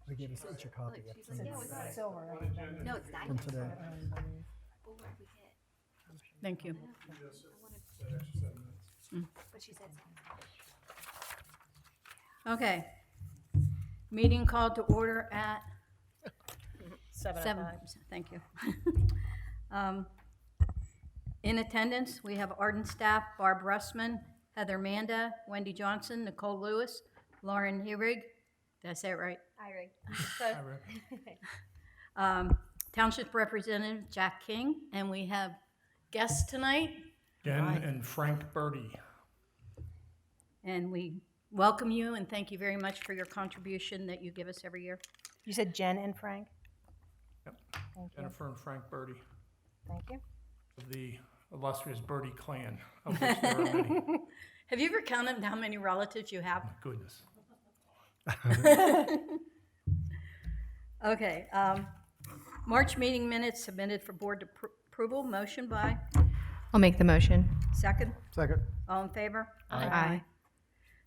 They gave us each a copy Silver. No, it's not. from today. Thank you. But she said Okay. Meeting called to order at 7. Thank you. In attendance, we have Arden staff, Barb Russman, Heather Manda, Wendy Johnson, Nicole Lewis, Lauren Heurig. Did I say it right? Township Representative Jack King, and we have guests tonight, Jen and Frank Birdie. and we welcome you and thank you very much for your contribution that you give us every year. You said Jen and Frank? Yep. Thank you. Jennifer and Frank Birdie Thank you. of the illustrious Birdie clan, of which there are many. Have you ever counted how many relatives you have? Goodness. Okay, March meeting minutes submitted for board approval. Motion by, I'll make the motion. second, Second. all in favor? Aye.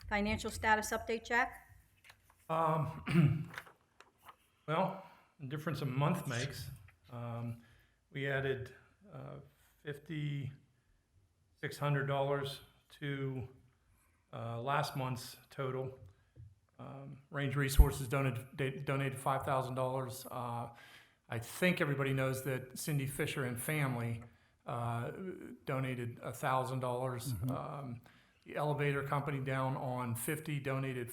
Financial status update, Jack? Well, the difference a month makes. We added $5,600 to last month's total. Range Resources donated $5,000. I think everybody knows that Cindy Fisher and family donated $1,000. The elevator company down on 50 donated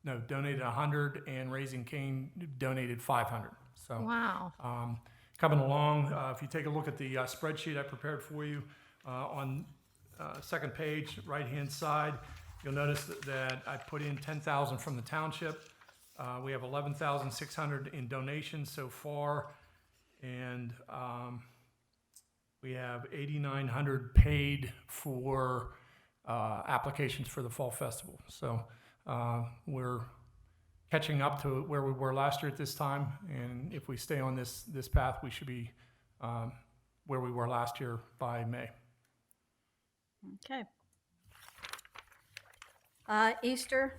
100, and Raising Cane donated 500. So Wow. coming along. If you take a look at the spreadsheet I prepared for you on second page, right-hand side, you'll notice that I put in 10,000 from the township. We have 11,600 in donations so far, and we have 8,900 paid for applications for the fall festival. So we're catching up to where we were last year at this time, and if we stay on this path, we should be where we were last year by May. Okay. Easter,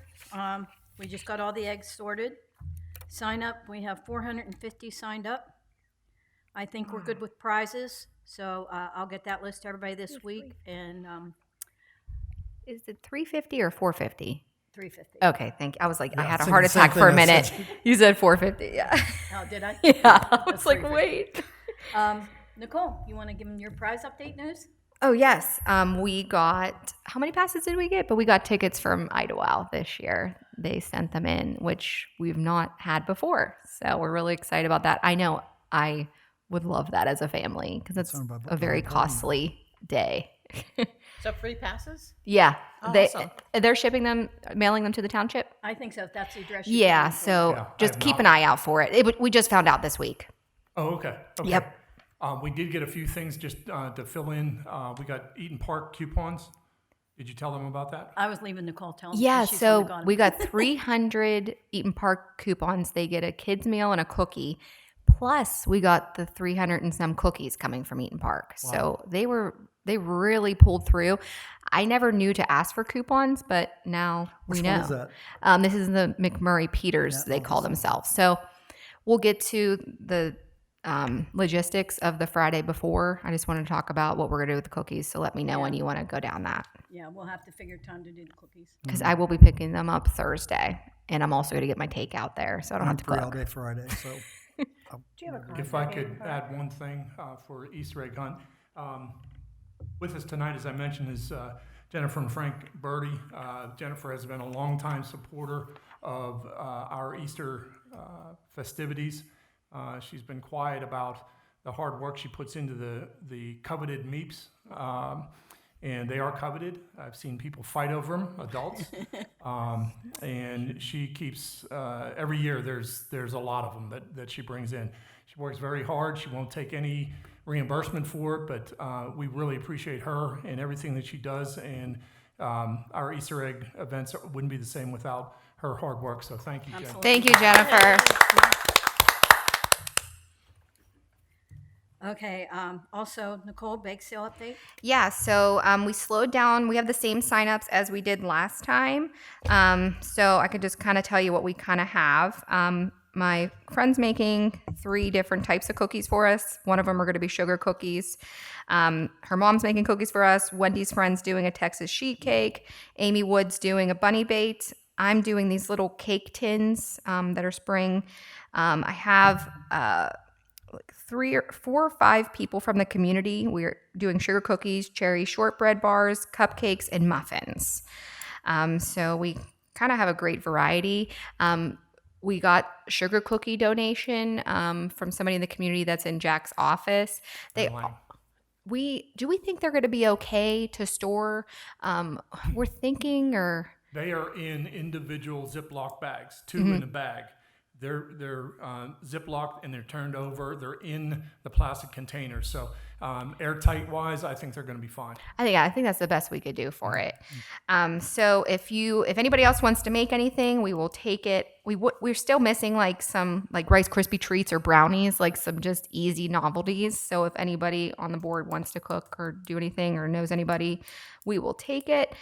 we just got all the eggs sorted. Sign up, we have 450 signed up. I think we're good with prizes, so I'll get that list to everybody this week, and Is it 350 or 450? 350. Okay, thank you. I was like, I Yeah, had a same- heart same attack thing for a I minute. said. You said 450, yeah. Oh, did I? Yeah, I That's was like, 350. wait. Nicole, you want to give them your prize update news? Oh, yes. We got, how many passes did we get? But we got tickets from Idlewild this year. They sent them in, which we've not had before. So we're really excited about that. I know I would love that as a family because it's Sound by- a very by- costly day. So free passes? Yeah. Oh, they, awesome. they're shipping them, mailing them to the township? I think so, if that's the address. Yeah, put in for. so Yeah, I just have keep not. an eye out for it. We just found out this week. Oh, okay. Okay. Yep. We did get a few things just to fill in. We got Eaton Park coupons. Did you tell them about that? I was leaving Nicole telling me. Yeah, she's the one so that got 'em. we got 300 Eaton Park coupons. They get a kid's meal and a cookie. Plus, we got the 300 and some cookies coming from Eaton Park. So they really pulled through. I never knew to ask for coupons, but now we Which know. one is that? This is the McMurray Peters, Yeah, they call themselves. So we'll get to the logistics of the Friday before. I just wanted to talk about what we're going to do with the cookies. So let me know when you want to go down that. Yeah, we'll have to figure time to do the cookies. Because I will be picking them up Thursday. And I'm also going to get my takeout there. So I don't have to free all cook. day Friday, so. Do you have a If I could add one thing for Easter egg hunt. With us tonight, as I mentioned, is Jennifer and Frank Birdie. Jennifer has been a longtime supporter of our Easter festivities. She's been quiet about the hard work she puts into the coveted meeps. And they are coveted. I've seen people fight over them, adults. And she keeps, every year there's a lot of them that she brings in. She works very hard. She won't take any reimbursement for it, but we really appreciate her and everything that she does. And our Easter egg events wouldn't be the same without her hard work. So thank you, Jen. Absolutely. Thank you, Jennifer. Okay, also, Nicole, bake sale update? Yeah, so we slowed down. We have the same signups as we did last time. So I could just kind of tell you what we kind of have. My friend's making 3 different types of cookies for us. One of them are going to be sugar cookies. Her mom's making cookies for us. Wendy's friend's doing a Texas sheet cake. Amy Wood's doing a bunny bait. I'm doing these little cake tins that are spring. I have 4 or 5 people from the community. We're doing sugar cookies, cherry shortbread bars, cupcakes, and muffins. So we kind of have a great variety. We got sugar cookie donation from somebody in the community that's in Jack's office. Do we think they're going to be okay to store? We're thinking, or They are in individual Ziploc bags, 2 in a bag. They're Ziplocked and they're turned over. They're in the plastic containers. So airtight wise, I think they're going to be fine. I think that's the best we could do for it. So if anybody else wants to make anything, we will take it. We're still missing like some like Rice Krispie treats or brownies, like some just easy novelties. So if anybody on the board wants to cook or do anything or knows anybody, we will take it.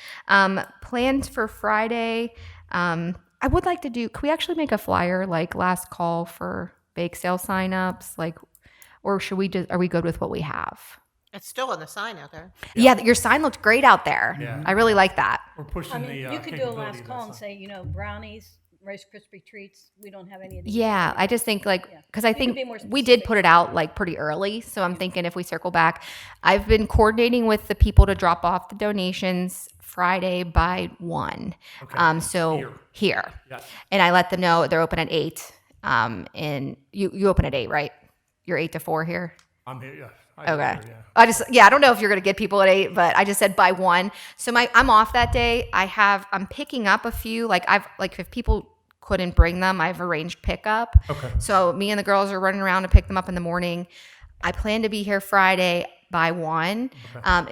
Plans for Friday. I would like to do, can we actually make a flyer like last call for bake sale signups? Like, or should we just, are we good with what we have? It's still on the sign out there. Yeah, your sign looked great out there. Yeah. I really like that. We're pushing I mean, the you could do a capability last of call that and stuff. say, brownies, Rice Krispie treats, we don't have any of these. Yeah, I just think like, Yeah. because I You can think be more we did specific. put it out like pretty early. So I'm thinking if we circle back, I've been coordinating with the people to drop off the donations Friday by 1. Okay. So here. Yes. And I let them know they're open at 8. And you open at 8, right? You're 8 to 4 here? I'm here, yeah. I Okay. hear, yeah. I don't know if you're gonna get people at 8, but I just said by 1. So I'm off that day. I'm picking up a few. If people couldn't bring them, I've arranged pickup. Okay. So me and the girls are running around to pick them up in the morning. I plan to be here Friday by 1.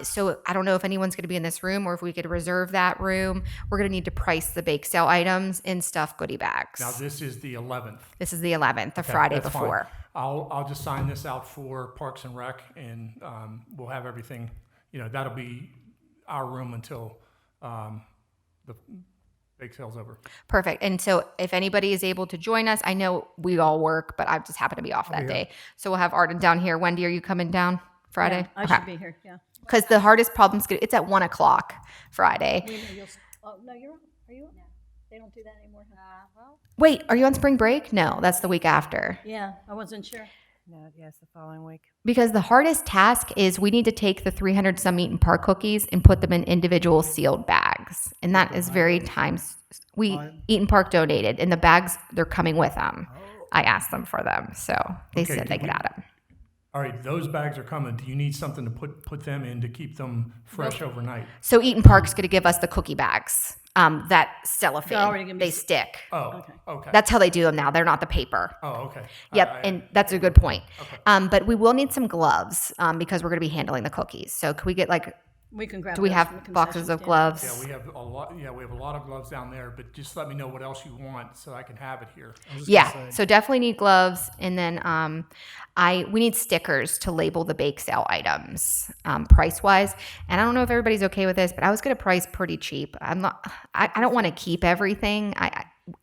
So I don't know if anyone's gonna be in this room or if we could reserve that room. We're gonna need to price the bake sale items in stuffed goodie bags. Now, this is the 11th. This is the 11th, the Okay, Friday that's fine. before. I'll just sign this out for Parks and Rec, and we'll have everything. That'll be our room until the bake sale's over. Perfect. And so if anybody is able to join us, I know we all work, but I just happen to be off that day. So we'll have Arden down here. Wendy, are you coming down Friday? I should be here, yeah. Because the hardest problem's it's at 1:00 Friday. No, are you on? They don't do that anymore, huh? Wait, are you on spring break? No, that's the week after. Yeah, I wasn't sure. No, yes, the following week. Because the hardest task is we need to take the 300 some Eaton Park cookies and put them in individual sealed bags. And that is very Eaton Park donated, and the bags, they're coming with them. I asked them for them, so they Okay, said they could add them. All right, those bags are coming. Do you need something to put them in to keep them fresh overnight? So Eaton Park's going to give us the cookie bags, that They're cellophane. already gonna be They stick. Oh, okay. That's how they do them now. They're not the paper. Oh, okay. Yep, and that's a good point. Okay. But we will need some gloves because we're going to be handling the cookies. So can we get We can grab do we those have from the boxes concession of stand. gloves? Yeah, we have a lot. Yeah, we have a lot of gloves down there. But just let me know what else you want so I can have it here. Yeah, so definitely need gloves, and then we need stickers to label the bake sale items, price wise. And I don't know if everybody's okay with this, but I was going to price pretty cheap. I don't want to keep everything.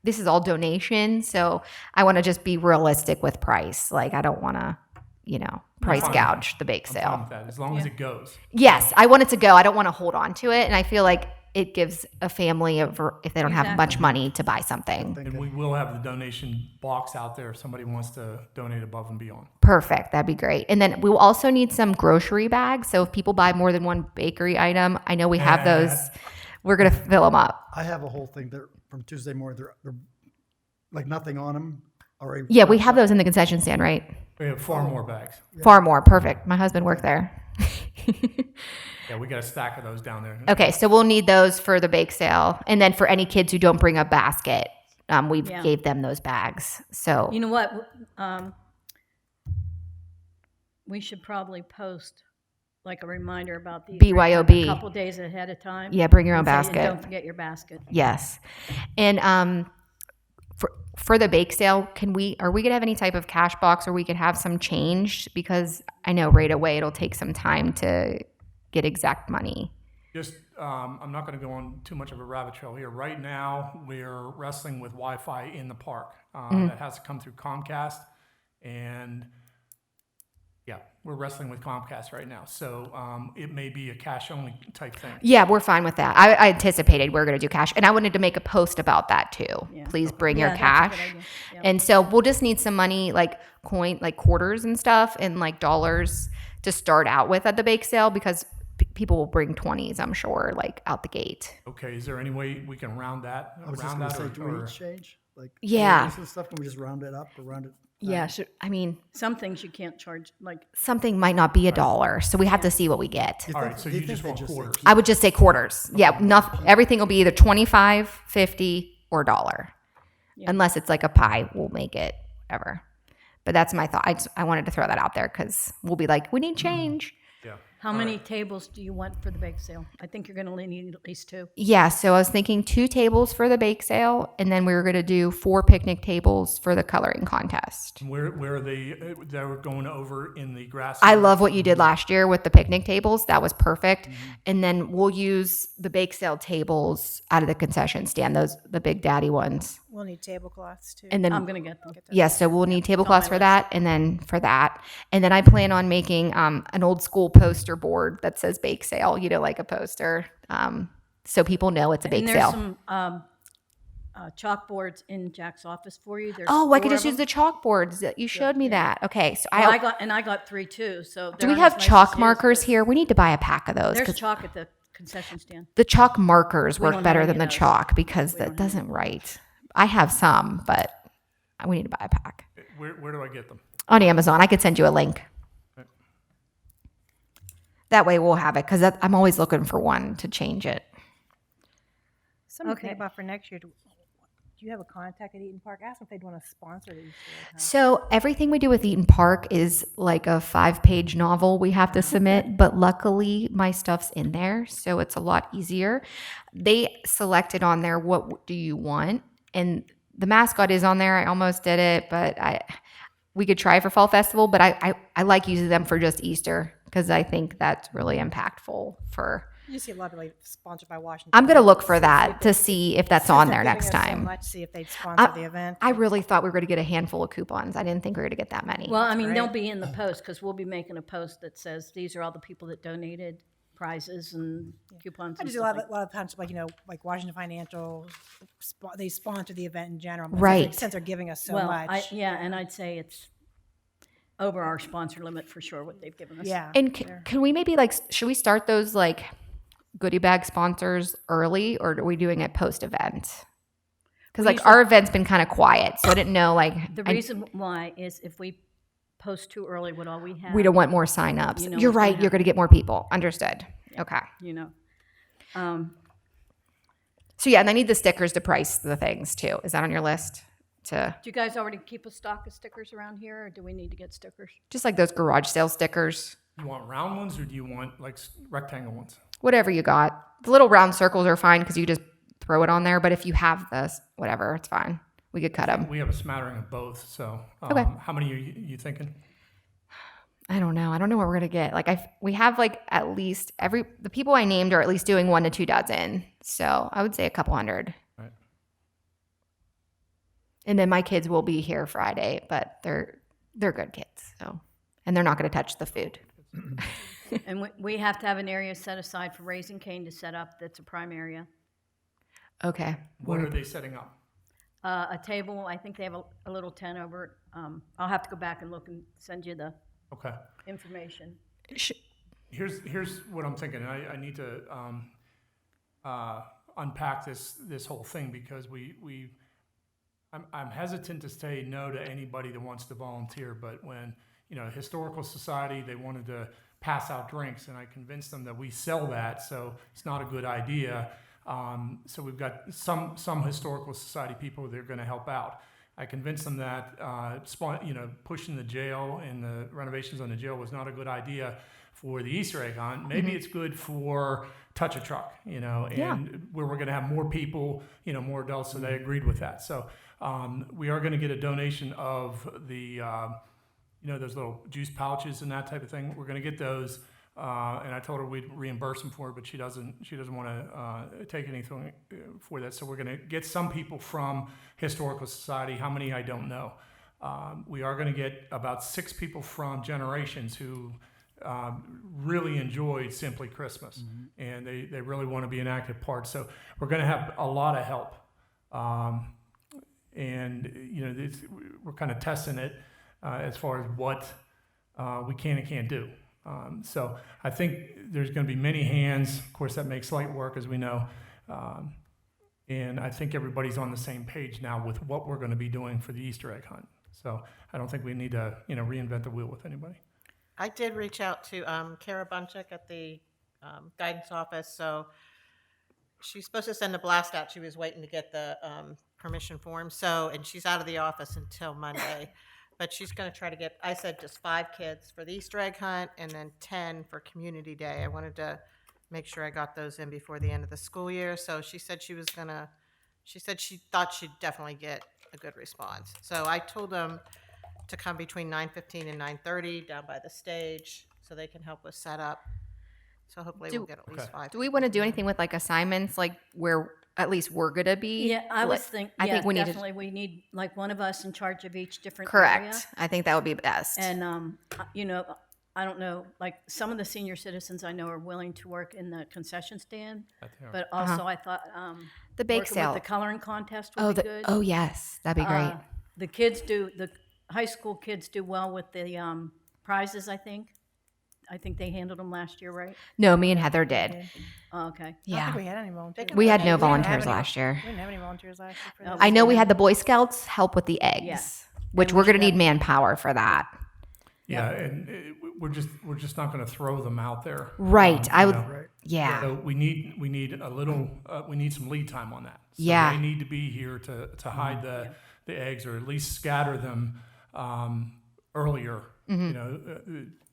This is all donation, so I want to just be realistic with price. Like I don't want to, price fine. gouge the bake I'm fine sale. with that, as long as it goes. Yes, I want it to go. I don't want to hold on to it, and I feel like it gives a family if they don't have much money to buy something. And we will have the donation box out there if somebody wants to donate above and beyond. Perfect. That'd be great. And then we will also need some grocery bags. So if people buy more than one bakery item, I know we have those. We're going to fill them up. I have a whole thing there from Tuesday morning. They're like nothing on them. Already. Yeah, we have those in the concession stand, right? We have far more bags. Far more. Perfect. My husband worked there. Yeah, we got a stack of those down there. Okay, so we'll need those for the bake sale. And then for any kids who don't bring a basket, we gave them those bags. So You know what? We should probably post like a reminder about these BYOB. a couple days ahead of time. Yeah, bring your own And say, basket. Don't forget your basket. Yes. And for the bake sale, are we gonna have any type of cash box, or we could have some changed? Because I know right away it'll take some time to get exact money. Just, I'm not going to go on too much of a rabbit trail here. Right now, we're wrestling with Wi-Fi in the park. That has to come through Comcast, and yeah, we're wrestling with Comcast right now. So it may be a cash-only type thing. Yeah, we're fine with that. I anticipated we were gonna do cash, and I wanted to make a post about that too. Yeah. Please bring Yeah, your that's a good cash. idea. Yep. And so we'll just need some money, like quarters and stuff, and like dollars to start out with at the bake sale, because people will bring 20s, I'm sure, like out the gate. Okay, is there any way we can round that? I was just Around gonna that say, or- do we or- exchange? Like, Yeah. this and stuff, can we just round it up or round it? Yeah, I mean, Some things you can't charge, like, something might not be $1, so we have to see what we get. All right, so do you think just they want say quarters. I would just say quarters. Yeah, everything will be either 25, 50, or $1. Unless it's like a pie, we'll make it whatever. But that's my thought. I wanted to throw that out there because we'll be like, we need change. Yeah. how many tables do you want for the bake sale? I think you're gonna need at least 2. Yeah, so I was thinking 2 tables for the bake sale, and then we were going to do 4 picnic tables for the coloring contest. Where are they were going over in the grass? I love what you did last year with the picnic tables. That was perfect. And then we'll use the bake sale tables out of the concession stand, the Big Daddy ones. We'll need tablecloths too. And then I'm gonna get them. yeah, so we'll need tablecloths for that, and then for that. And then I plan on making an old school poster board that says bake sale, like a poster, so people know it's a bake And there's sale. some chalkboards in Jack's office for you. There's Oh, I could 4 just of use the them. chalkboards that you showed me that. Okay, so Well, I got 3 too. So do they're we not have as nice chalk as yours, markers but here? We need to buy a pack of those There's because chalk at the concession stand. the chalk markers We work don't better have than the any of those. chalk because We that don't have doesn't write. I have some, but we need to buy a pack Where do I get them? on Amazon. I could send you a link. That way we'll have it because I'm always looking for one to change it. Something to Okay. think about for next year. Do you have a contact at Eaton Park? Ask them if they'd want to sponsor these. So everything we do with Eaton Park is like a 5-page novel we have to submit, but luckily my stuff's in there, so it's a lot easier. They selected on there, what do you want? And the mascot is on there. I almost did it, but we could try for Fall Festival, but I like using them for just Easter because I think that's really impactful for. You see a lot of like sponsored by Washington. I'm going to look for that to see if that's on there next So time. much, see if they'd sponsor the event. I really thought we were going to get a handful of coupons. I didn't think we were going to get that many. Well, I mean, they'll be in the post because we'll be making a post that says these are all the people that donated prizes and coupons. I and just do a stuff lot of times, like Washington Financial, they sponsor the event in general. Right. Since they're giving us so well, much. and I'd say it's over our sponsor limit for sure what they've given us. Yeah. And can we maybe should we start those like goodie bag sponsors early, or are we doing it post event? Because like our event's been kind of quiet, so I didn't know The reason why is if we post too early with all we have, we don't want more signups. You know You're what's right. gonna You're going to get more people. Understood. Okay. So yeah, and I need the stickers to price the things too. Is that on your list? To Do you guys already keep a stock of stickers around here, or do we need to get stickers? just like those garage sale stickers, You want round ones or do you want like rectangle ones? whatever you got. The little round circles are fine because you just throw it on there. But if you have this, whatever, it's fine. We could cut them. We have a smattering of both. So Okay. how many are you thinking? I don't know. I don't know what we're gonna get. Like we have like at least the people I named are at least doing 1 to 2 dozen. So I would say a couple hundred. Right. And then my kids will be here Friday, but they're good kids. So, and they're not gonna touch the food. And we have to have an area set aside for Raising Cane to set up. That's a prime area. Okay. What are they setting up? A table. I think they have a little tent over it. I'll have to go back and look and send you the Okay. information. Here's what I'm thinking. I need to unpack this whole thing because I'm hesitant to say no to anybody that wants to volunteer. But when Historical Society, they wanted to pass out drinks, and I convinced them that we sell that, so it's not a good idea. So we've got some Historical Society people that are going to help out. I convinced them that pushing the jail and the renovations on the jail was not a good idea for the Easter egg hunt. Maybe it's good for Touch a Truck, and where we're going to have more people, more adults. So they agreed with that. So We are going to get a donation of the, those little juice pouches and that type of thing. We're going to get those, and I told her we'd reimburse them for it, but she doesn't want to take anything for that. So we're going to get some people from Historical Society. How many, I don't know. We are going to get about 6 people from Generations who really enjoyed Simply Christmas, and they really want to be an active part. So we're going to have a lot of help. We're kind of testing it as far as what we can and can't do. So I think there's going to be many hands. Of course, that makes light work, as we know. And I think everybody's on the same page now with what we're going to be doing for the Easter egg hunt. So I don't think we need to, reinvent the wheel with anybody. I did reach out to Kara Bunchik at the guidance office. So she's supposed to send a blast out. She was waiting to get the permission form. And she's out of the office until Monday. But she's going to try to get, I said just 5 kids for the Easter egg hunt and then 10 for Community Day. I wanted to make sure I got those in before the end of the school year. So she said she thought she'd definitely get a good response. So I told them to come between 9:15 and 9:30 down by the stage so they can help with setup. So hopefully we'll get at least 5. Do we want to do anything with like assignments, like where at least we're gonna be? Yeah, I think we need definitely we need like one of us in charge of each different correct. area. I think that would be best. And I don't know, like some of the senior citizens I know are willing to work in the concession stand, but also I thought the bake working sale, with the coloring contest would be good. Oh yes, that'd be great. The high school kids do well with the prizes. I think they handled them last year, right? No, me and Heather did. Oh, okay. I don't Yeah, think we had any volunteers. we had no We didn't have volunteers any- last year. We didn't have any volunteers last year for No. that. I know we had the Boy Scouts help with the eggs, Yeah. which And we're we gonna should need manpower for that. Yeah, and we're just not going to throw them out there. Right. I would. Right. Yeah. So we need a little. We need some lead time on that. So Yeah. They need to be here to hide the eggs, or at least scatter them earlier.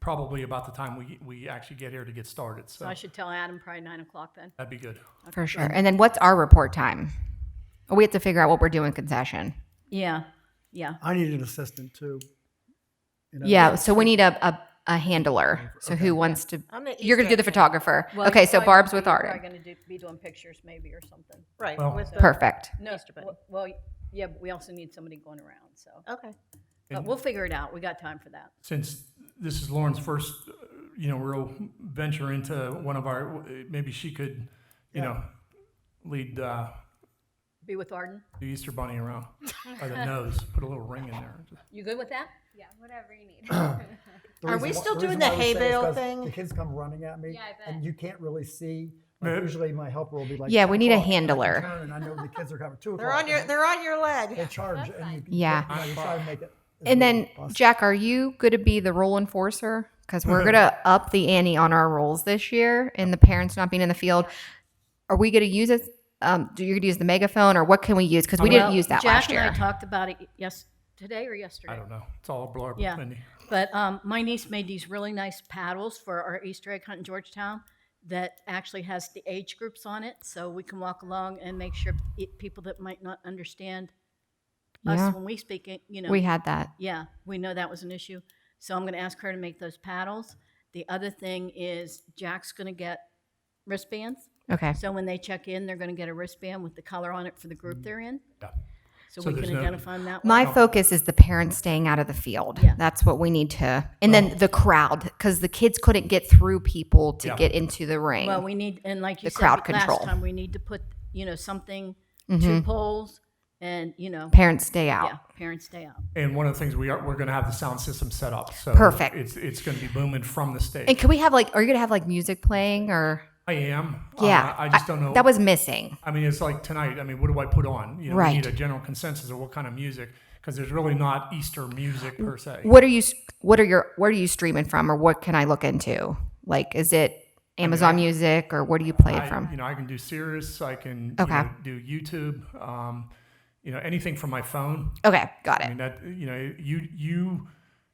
Probably about the time we actually get here to get started. So So I should tell Adam probably 9 o'clock then. that'd be good. For sure. And then what's our report time? Oh, we have to figure out what we're doing concession. Yeah. I need an assistant too. Yeah. So we need a handler. So who wants to? I'm the You're gonna do Easter the egg photographer. Well, Okay. you're So probably- Barb's with you're Arden. probably going to be doing pictures maybe or something. Right. Well, with the, Perfect. No, Easter bunny. well, yeah, but we also need somebody going around. So, Okay. but we'll figure it out. We got time for that. Since this is Lauren's first, real venture into one of our, maybe she could, lead the Be with Arden. Easter Bunny around by the nose. Put a little ring in there. You good with that? Yeah, whatever you need. The Are reason we why- still the doing reason the why I would hay say is bale 'cause thing? The kids come running at me, Yeah, I bet. and you can't really see. Yeah. Like, usually, my helper will be like, Yeah, we need a 10 o'clock, and I handler. turn, and I know the kids are coming 2 They're o'clock. on your and they're on your leg. They charge, and you Yeah. you try to make it. as And good then as possible. Jack, are you going to be the role enforcer? Because we're going to up the ante on our roles this year, and the parents not being in the field. Are we going to use it? Do you going to use the megaphone, or what can we use? Because we didn't use that Jack last and I year. talked about it today or yesterday. I don't know. It's all a blur. Yeah. Cindy. But my niece made these really nice paddles for our Easter egg hunt in Georgetown that actually has the age groups on it, so we can walk along and make sure people that might not understand Yeah. us when we speak it, We had that. yeah, we know that was an issue. So I'm going to ask her to make those paddles. The other thing is Jack's going to get wristbands. Okay. So when they check in, they're going to get a wristband with the color on it for the group they're in. Yeah. So, So we there's can no- identify them that way. My focus is the parents staying out of the field. Yeah. That's what we need to. And then the crowd, because the kids couldn't get through people to Yeah. get into the ring. Well, we need, and like you The said crowd last control. time, we need to put, something, Mm-hmm. 2 poles, and, Parents stay out. yeah, parents stay out. And one of the things we're going to have the sound system set up. So Perfect. It's going to be booming from the stage. And can we have are you going to have music playing or? I am. Yeah. I just don't know. That was missing. I mean, it's like tonight. I mean, what do I put on? We Right. need a general consensus of what kind of music, because there's really not Easter music per se. What are you streaming from, or what can I look into? Is it Amazon Music, or where do you play it from? I can do Sirius. I can Okay. do YouTube. Anything from my phone. Okay, got I it. mean that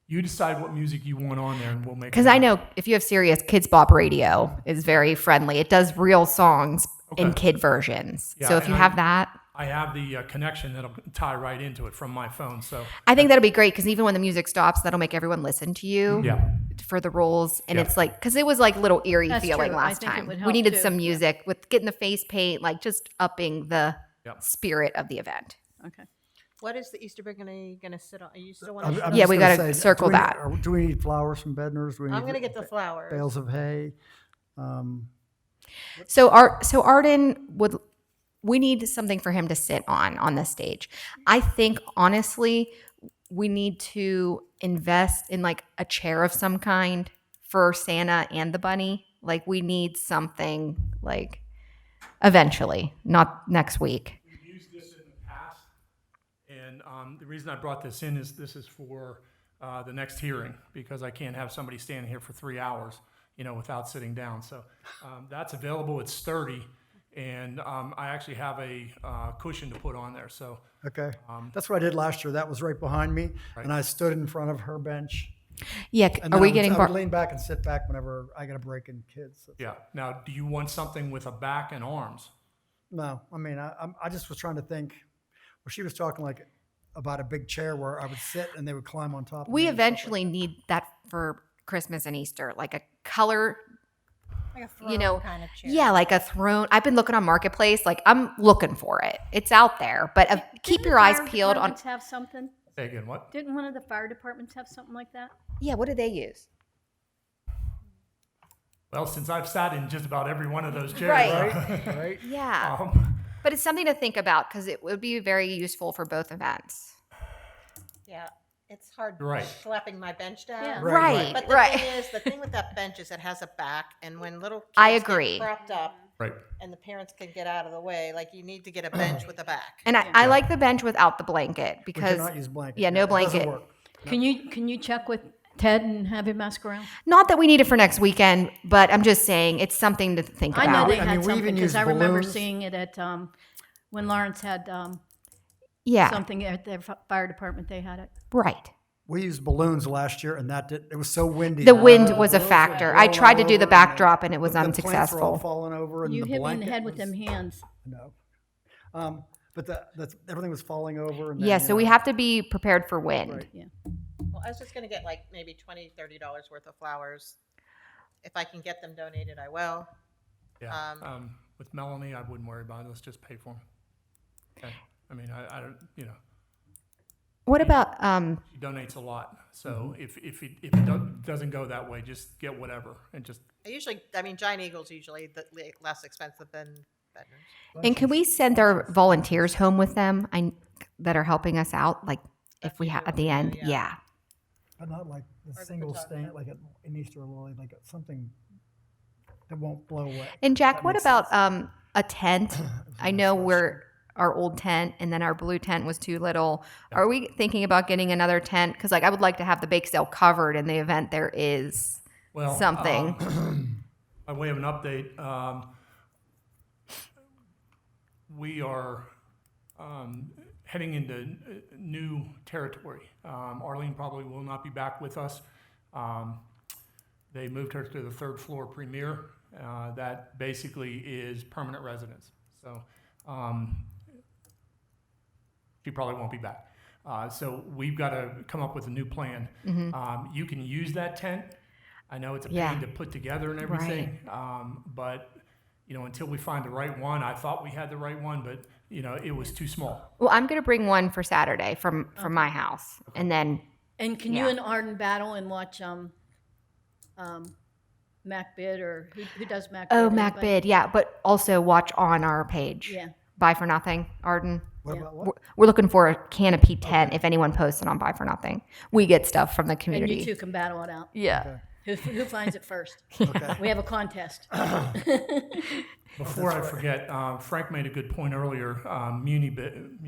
you decide what music you want on there, and we'll make. Because it I work. know if you have Sirius, Kids Bop Radio is very friendly. It does real songs in Okay. kid versions. Yeah, so if and you have that, I have the connection that'll tie right into it from my phone. So I think that'll be great because even when the music stops, that'll make everyone listen to you yeah, for the roles. And Yeah. it's like, because it was like a little eerie That's feeling true. I last think it time. would We help needed too. some Yeah. music with getting the face paint, like just upping the Yep. spirit of the event. Okay. What is the Easter bunny going to sit on? Are you still want I'm to? just Yeah, we gonna gotta say, circle that. Do we need flowers from Bednar's? Do we I'm need going to get the flowers. bales of hay? So Arden we need something for him to sit on the stage. I think honestly, we need to invest in like a chair of some kind for Santa and the bunny. Like we need something like eventually, not next week. we've used this in the past, and the reason I brought this in is this is for the next hearing because I can't have somebody standing here for 3 hours, without sitting down. So that's available. It's sturdy. And I actually have a cushion to put on there. So Okay. That's what I did last year. That was right behind me. Right. And I stood in front of her bench. Yeah, And are then we I would, getting I would lean back and sit back whenever I got a break in kids. yeah. Now, do you want something with a back and arms? No, I mean, I just was trying to think. Well, she was talking like about a big chair where I would sit and they would climb on top of We me and stuff like eventually need that for Christmas and Easter, like a color, Like a throne you know, kind of chair. yeah, like a throne. I've been looking on Marketplace, like I'm looking for it. It's out there, but keep Didn't your the eyes fire peeled on. departments have something? Say again, what? Didn't one of the fire departments have something like that? Yeah, what do they use? Well, since I've sat in just about every one of those chairs, Right. that. Right? Yeah, but it's something to think about because it would be very useful for both events. Yeah, it's hard Right. schlepping my bench down. Yeah. Right, But the right. thing is, the thing with that bench is it has a back, and when little kids I get agree. propped up right. and the parents can get out of the way, like you need to get a bench with a back. And I like the bench without the blanket We because cannot use blanket. yeah, no It doesn't blanket. work. Can you check with Ted and have him ask around? Not that we need it for next weekend, but I'm just saying it's something to think I know about. they I had mean, we something even because used I remember balloons. seeing it at when Lawrence had Yeah, something at their fire department. They had it. right. We used balloons last year and it was so windy. The wind was a Balloons were factor. blowing I tried to all do the over and backdrop and it was the plants were all unsuccessful. falling over and You the hit me in the blanket head with was- them hands. No. But everything was falling over. And then, Yeah, you so we know, have to be prepared for wind. Right. Yeah. Well, I was just gonna get like maybe $20, $30 worth of flowers. If I can get them donated, I will. Yeah. With Melanie, I wouldn't worry about it. Let's just pay for them. Okay. I mean, I don't, What about she donates a lot. So Mm-hmm. if it doesn't go that way, just get whatever and just I mean, Giant Eagle's usually less expensive than Bednar's. and can we send our volunteers home with them that are helping us out? Like if we have at the end, yeah. yeah. But not like the the single photographer. stain, like an Easter lily, like something that won't blow away. And Jack, That what makes about sense. a tent? I know our old tent and then our blue tent was too little. Are we thinking about getting another tent? Because like I would like to have the bake sale covered in the event there is well something. By way of an update, we are heading into new territory. Arlene probably will not be back with us. They moved her to the third floor premier. That basically is permanent residence. So she probably won't be back. So we've got to come up with a new plan. You can use that tent. I know it's a pain Yeah. to put together and everything, but until we find the right one, I thought we had the right one, but it was too small. Well, I'm gonna bring one for Saturday from my house, and then And can Yeah. you and Arden battle and watch Mac Bid or who does Mac Bid? Mac Anybody? Bid, yeah, but also watch on our page. Yeah. Buy for Nothing, Arden. What Yeah. about what? We're looking for a canopy tent. If anyone posts it on Buy for Nothing, we get stuff from the And community. you two can battle it out. Yeah. Who finds it first? Okay. We have a contest. Before I forget, Frank made a good point earlier. Muni bid,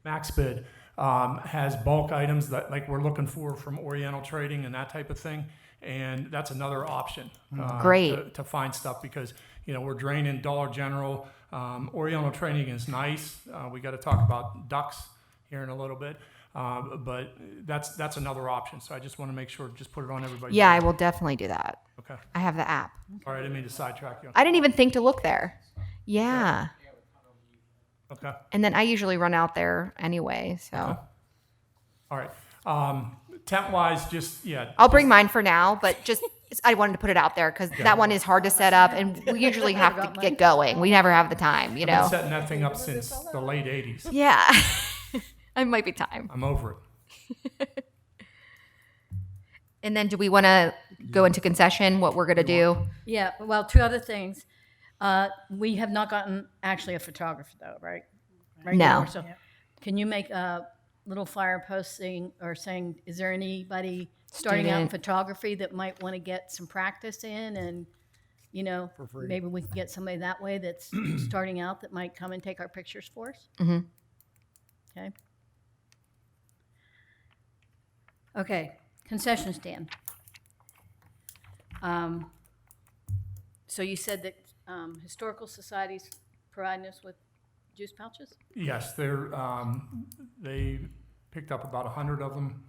Max bid has bulk items that like we're looking for from Oriental Trading and that type of thing, and that's another option. Great. To find stuff because we're draining Dollar General. Oriental Trading is nice. We got to talk about ducks here in a little bit. But that's another option. So I just want to make sure, just put it on everybody's. Yeah, I radar. will definitely do that. Okay. I have the app. All right. I didn't mean to sidetrack you. I didn't even think to look there. Yeah. Okay. And then I usually run out there anyway, so All right. Tent wise, just, yeah. I'll bring mine for now, but just I wanted to put it out there because that one is hard to set up, and we usually have to get going. We never have the time, you I've been know. setting that thing up since the late 80s. Yeah, it might be time. I'm over it. And then, do we want to go into concession? What we're gonna do? Yeah, well, two other things. We have not gotten actually a photographer though, right? Right No. now, so can you make a little flyer posting or saying, is there anybody starting out in Student. photography that might want to get some practice in and, you know, free. maybe we can get somebody that way that's starting out that might come and take our pictures for us? Mhm. Okay. Okay, concession stand. So you said that historical societies providing us with juice pouches? Yes, they picked up about 100 of them,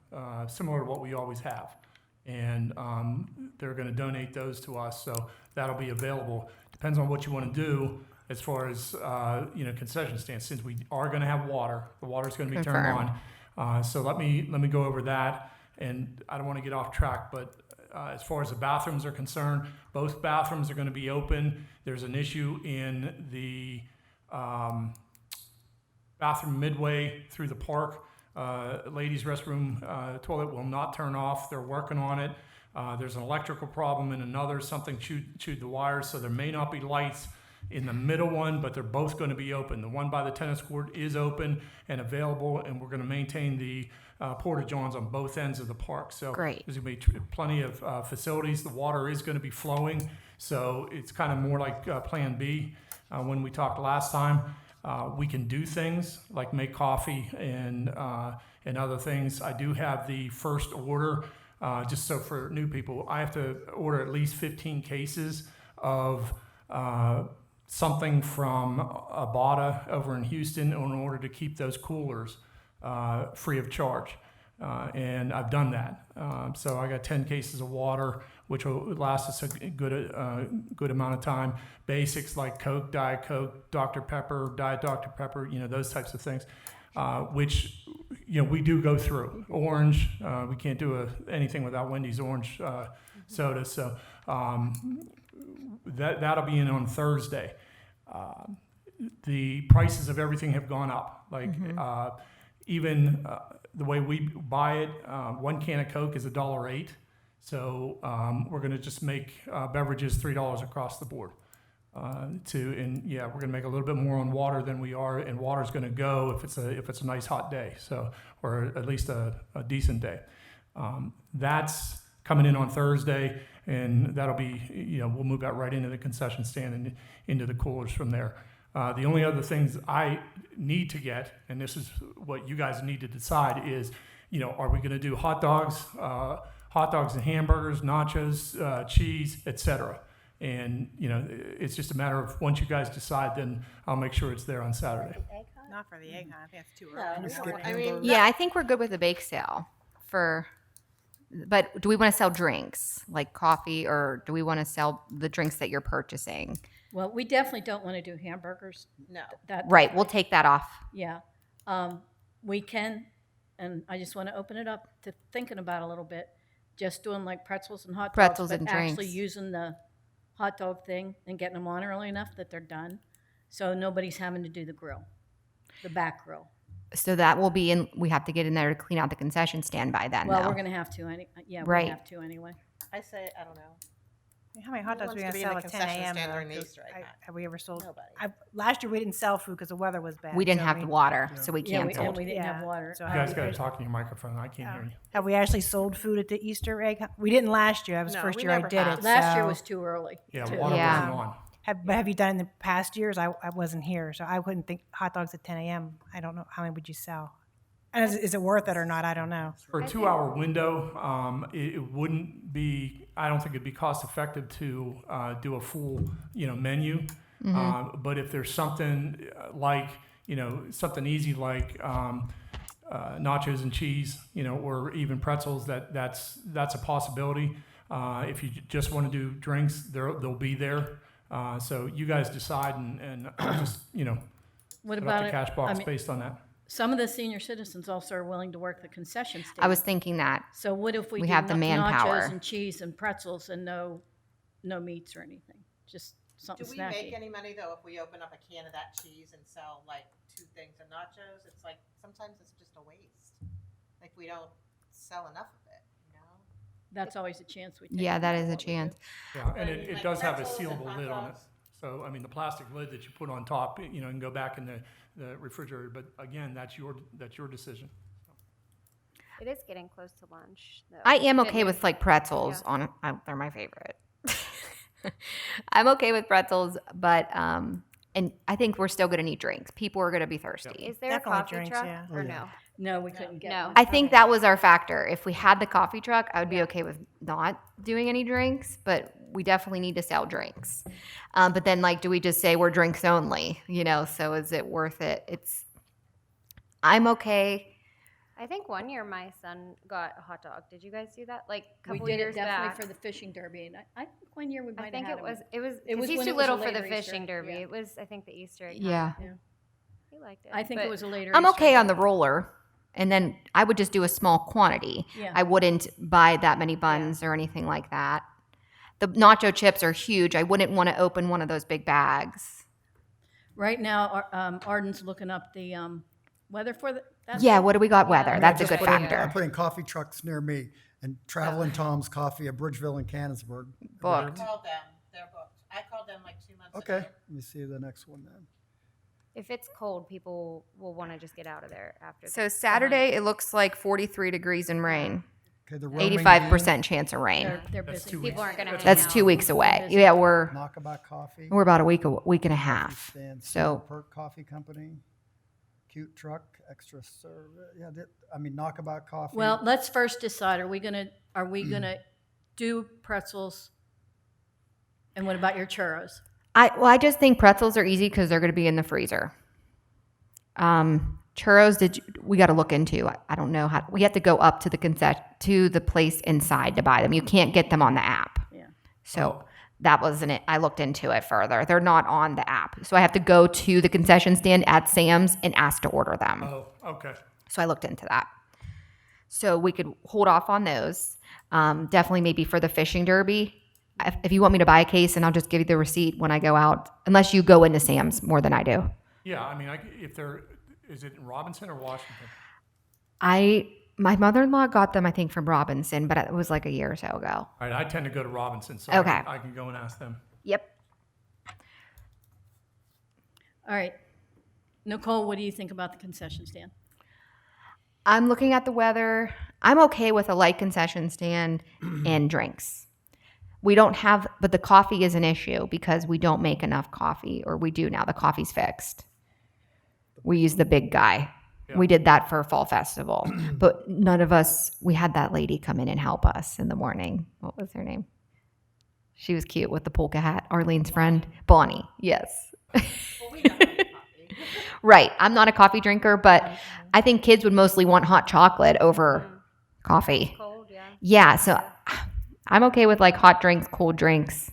similar to what we always have. And they're going to donate those to us, so that'll be available. Depends on what you want to do as far as, concession stands. Since we are going to have water, the water's going to be turned Confirmed. on. So let me go over that. And I don't want to get off track, but as far as the bathrooms are concerned, both bathrooms are going to be open. There's an issue in the bathroom midway through the park. Ladies' restroom toilet will not turn off. They're working on it. There's an electrical problem in another. Something chewed the wires, so there may not be lights in the middle one, but they're both going to be open. The one by the tennis court is open and available, and we're going to maintain the porta johns on both ends of the park. So Great. there's going to be plenty of facilities. The water is going to be flowing, so it's kind of more like Plan B. When we talked last time, we can do things like make coffee and other things. I do have the first order, just so for new people, I have to order at least 15 cases of something from Abada over in Houston in order to keep those coolers free of charge. And I've done that. So I got 10 cases of water, which will last us a good amount of time. Basics like Coke, Diet Coke, Dr. Pepper, Diet Dr. Pepper, those types of things, which, we do go through. Orange, we can't do anything without Wendy's orange soda. So that'll be in on Thursday. The prices of everything have gone up. Like even the way we buy it, one can of Coke is $1.08. So we're going to just make beverages $3 across the board. We're going to make a little bit more on water than we are, and water's going to go if it's a nice hot day. So, or at least a decent day. That's coming in on Thursday, and that'll be, we'll move that right into the concession stand and into the coolers from there. The only other things I need to get, and this is what you guys need to decide, is, are we going to do hot dogs and hamburgers, nachos, cheese, etc. And, it's just a matter of once you guys decide, then I'll make sure it's there on Saturday. Not for the egg hunt. I think it's too No, early. we skip don't want I to. mean, Yeah, I think we're good with the bake sale but do we want to sell drinks like coffee, or do we want to sell the drinks that you're purchasing? Well, we definitely don't want to do hamburgers. no. That Right, we'll take that off. Yeah, we can, and I just want to open it up to thinking about a little bit, just doing like pretzels and hot dogs. Pretzels but and actually drinks. using the hot dog thing and getting them on early enough that they're done, so nobody's having to do the grill, the back grill. So that will be in. We have to get in there to clean out the concession stand by then. Well, though. we're gonna have to, we're Right. gonna have to anyway. I say, I don't know. How many hot Who dogs are we wants going to to be in sell the at 10 concession a.m.? stand though? during the 'Cause Easter egg hunt? have we ever sold? Nobody. Last year we didn't sell food because the weather was bad. we didn't so have the water, so we Yeah, canceled. we didn't have Yeah, water. so You have guys we- got to talk in your microphone. I can't hear you. Have we actually sold food at the Easter egg hunt? We didn't last year. That was the No, first we year I never did have. it. Last year so- was too early. Yeah, too. water Yeah. wasn't on. Have you done in the past years? I wasn't here, so I wouldn't think hot dogs at 10 a.m. I don't know how many would you sell. And is it worth it or not? I don't know. For a 2-hour window, it wouldn't be, I don't think it'd be cost effective to do a full, menu. But if there's something like, something easy like nachos and cheese, or even pretzels, that's a possibility. If you just want to do drinks, they'll be there. So you guys decide, and I'll just, What set about up the it? cash box I mean, based on that. some of the senior citizens also are willing to work the concession stand. I was thinking that. So what if we We do have the manpower. nachos and cheese and pretzels and no meats or anything? Just Do something we make snacky. any money though if we open up a can of that cheese and sell like 2 things of nachos? It's like, sometimes it's just a waste. Like we don't sell enough of it, you know? That's always a chance we take. Yeah, no that matter is a what we do. chance. Yeah, and Like it does have a pretzels and sealable hot lid on it. dogs. So, I mean, the plastic lid that you put on top, you know, can go back in the refrigerator, but again, that's your decision. It is getting close to lunch, though. I am Been okay here- with like pretzels on. They're my favorite. I'm okay with pretzels, but and I think we're still gonna need drinks. People are gonna be thirsty. Is there Definitely a coffee drinks, truck yeah. or no? No, we couldn't get No. one. I think that was our factor. If we had the coffee truck, I would be okay with not doing any drinks, but we definitely need to sell drinks. But then, like, do we just say we're drinks only? You know, so is it worth it? I'm okay. I think one year my son got a hot dog. Did you guys do that? Like a We couple did years it definitely back. for the fishing derby, and I think one year we might I have think had it one. was It was because he's when too it was a little for the later Easter, fishing derby. yeah. It was I think the Easter egg. Yeah. Yeah. He liked it. I think it but was a later. I'm Easter okay on the egg. roller. And then I would just do a small quantity. Yeah. I wouldn't buy that many buns or anything like that. The nacho chips are huge. I wouldn't want to open one of those big bags. Right now, Arden's looking up the weather for the. that's Yeah, it. what do we got weather? I mean, That's I a just good put in- factor. I'm putting coffee trucks near me and Traveling Tom's Coffee at Bridgeville and Canonsburg. Booked. I called them. They're booked. I called them like 2 months Okay, ago. let me see the next one then. if it's cold, people will want to just get out of there after. So Saturday, it looks like 43 degrees and rain. Okay, the Roaming 85% chance of rain. They're That's busy. 2 weeks. People aren't gonna hang That's out. 2 weeks away. busy. Yeah, we're Knockabout Coffee. about a week and a Coffee half. Stand, So Perk Coffee Company, Cute Truck, Extra Service. Yeah, I mean Knockabout Coffee. Well, let's first decide: are we gonna do pretzels? And what about your churros? I just think pretzels are easy because they're going to be in the freezer. Churros, we got to look into. I don't know how. We have to go up to the place inside to buy them. You can't get them on the app. Yeah. So that wasn't it. I looked into it further. They're not on the app. So I have to go to the concession stand at Sam's and ask to order them. Oh, okay. So I looked into that. So we could hold off on those. Definitely maybe for the fishing derby. If you want me to buy a case, and I'll just give you the receipt when I go out, unless you go into Sam's more than I do. Yeah, I mean, is it in Robinson or Washington? My mother-in-law got them, I think, from Robinson, but it was like a year or so ago. All right, I tend to go to Robinson, so Okay. I can go and ask them. Yep. All right, Nicole, what do you think about the concession stand? I'm looking at the weather. I'm okay with a light concession stand and drinks. We don't have, but the coffee is an issue because we don't make enough coffee, or we do now. The coffee's fixed. We use the big guy. Yeah. We did that for Fall Festival, but none of us, we had that lady come in and help us in the morning. What was her name? She was cute with the polka hat. Arlene's friend, Bonnie. Yes. Well, we don't make coffee. Right. I'm not a coffee drinker, but I think kids would mostly want hot chocolate over coffee. Cold, yeah. Yeah, so I'm okay with like hot drinks, cold drinks,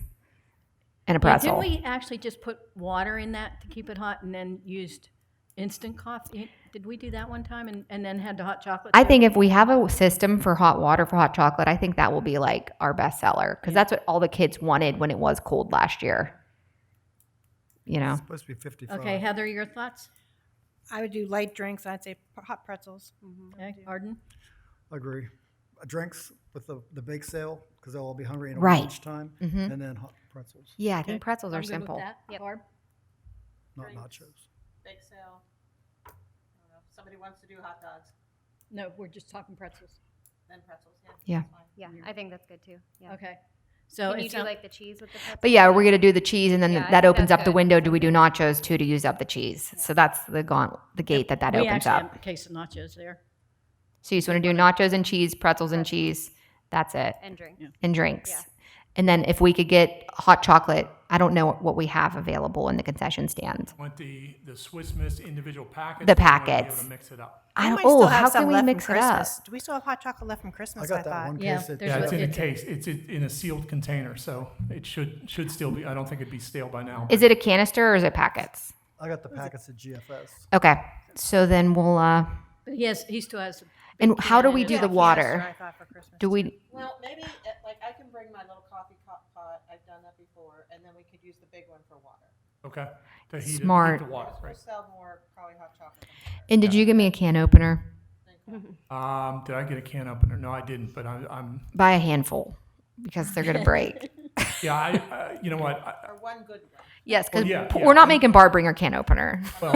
and a pretzel. Didn't we actually just put water in that to keep it hot and then used instant coffee? Did we do that one time and then had the hot chocolate? I too? think if we have a system for hot water for hot chocolate, I think that will be like our best seller because that's what all the kids wanted when it was cold last year. You know, It's supposed to be 55. Okay, Heather, your thoughts? I would do light drinks. I'd say hot pretzels. Okay, Arden? Agree. Drinks with the bake sale because they'll all be hungry in Right. lunchtime, Mhm. and then hot pretzels, yeah, I think pretzels I'm are good with simple. that. Barb? not Drinks. nachos. Bake sale. I don't know. If somebody wants to do hot dogs, No, we're just talking pretzels. then pretzels. Yeah. that's fine. Yeah, I think that's good too. Yeah. Okay. So Can you it's do like the cheese with the pretzels? But yeah, we're gonna do the cheese, and then Yeah, I that think opens that's up the good. window. Do we do nachos too to use up the cheese? So that's the gate that we opens actually up. have a case of nachos there. So you just want to do nachos and cheese, pretzels and cheese. That's it. And drink. And drinks. Yeah. And then if we could get hot chocolate, I don't know what we have available in the concession stand. Want the Swiss Miss individual packets? The or you wanna be able packets. to mix it up? I might don't, still oh, have how some can we left from mix it up? Christmas. Do we still have hot chocolate left from Christmas? I got that thought. one Yeah, case. there's Yeah, it's in a it's- case. It's in a sealed container, so it should still be. I don't think it'd be stale by now. Is it a canister or is it packets? I got the packets at GFS. Okay, so then we'll. But he still has. a And big how do can we in do it. the water? I thought for Christmas. Do we? Well, maybe, like, I can bring my little coffee pot. I've done that before, and then we could use the big one for water. Okay. To heat Smart. It, heat the water, Because we'll right? sell more probably hot chocolate than water. And did you give me a can opener? Did I get a can opener? No, I didn't. But I'm Buy a handful because they're gonna break. yeah. You know what? Or one good one. Yes, because yeah, we're not yeah. making Barb bring her can opener. Well,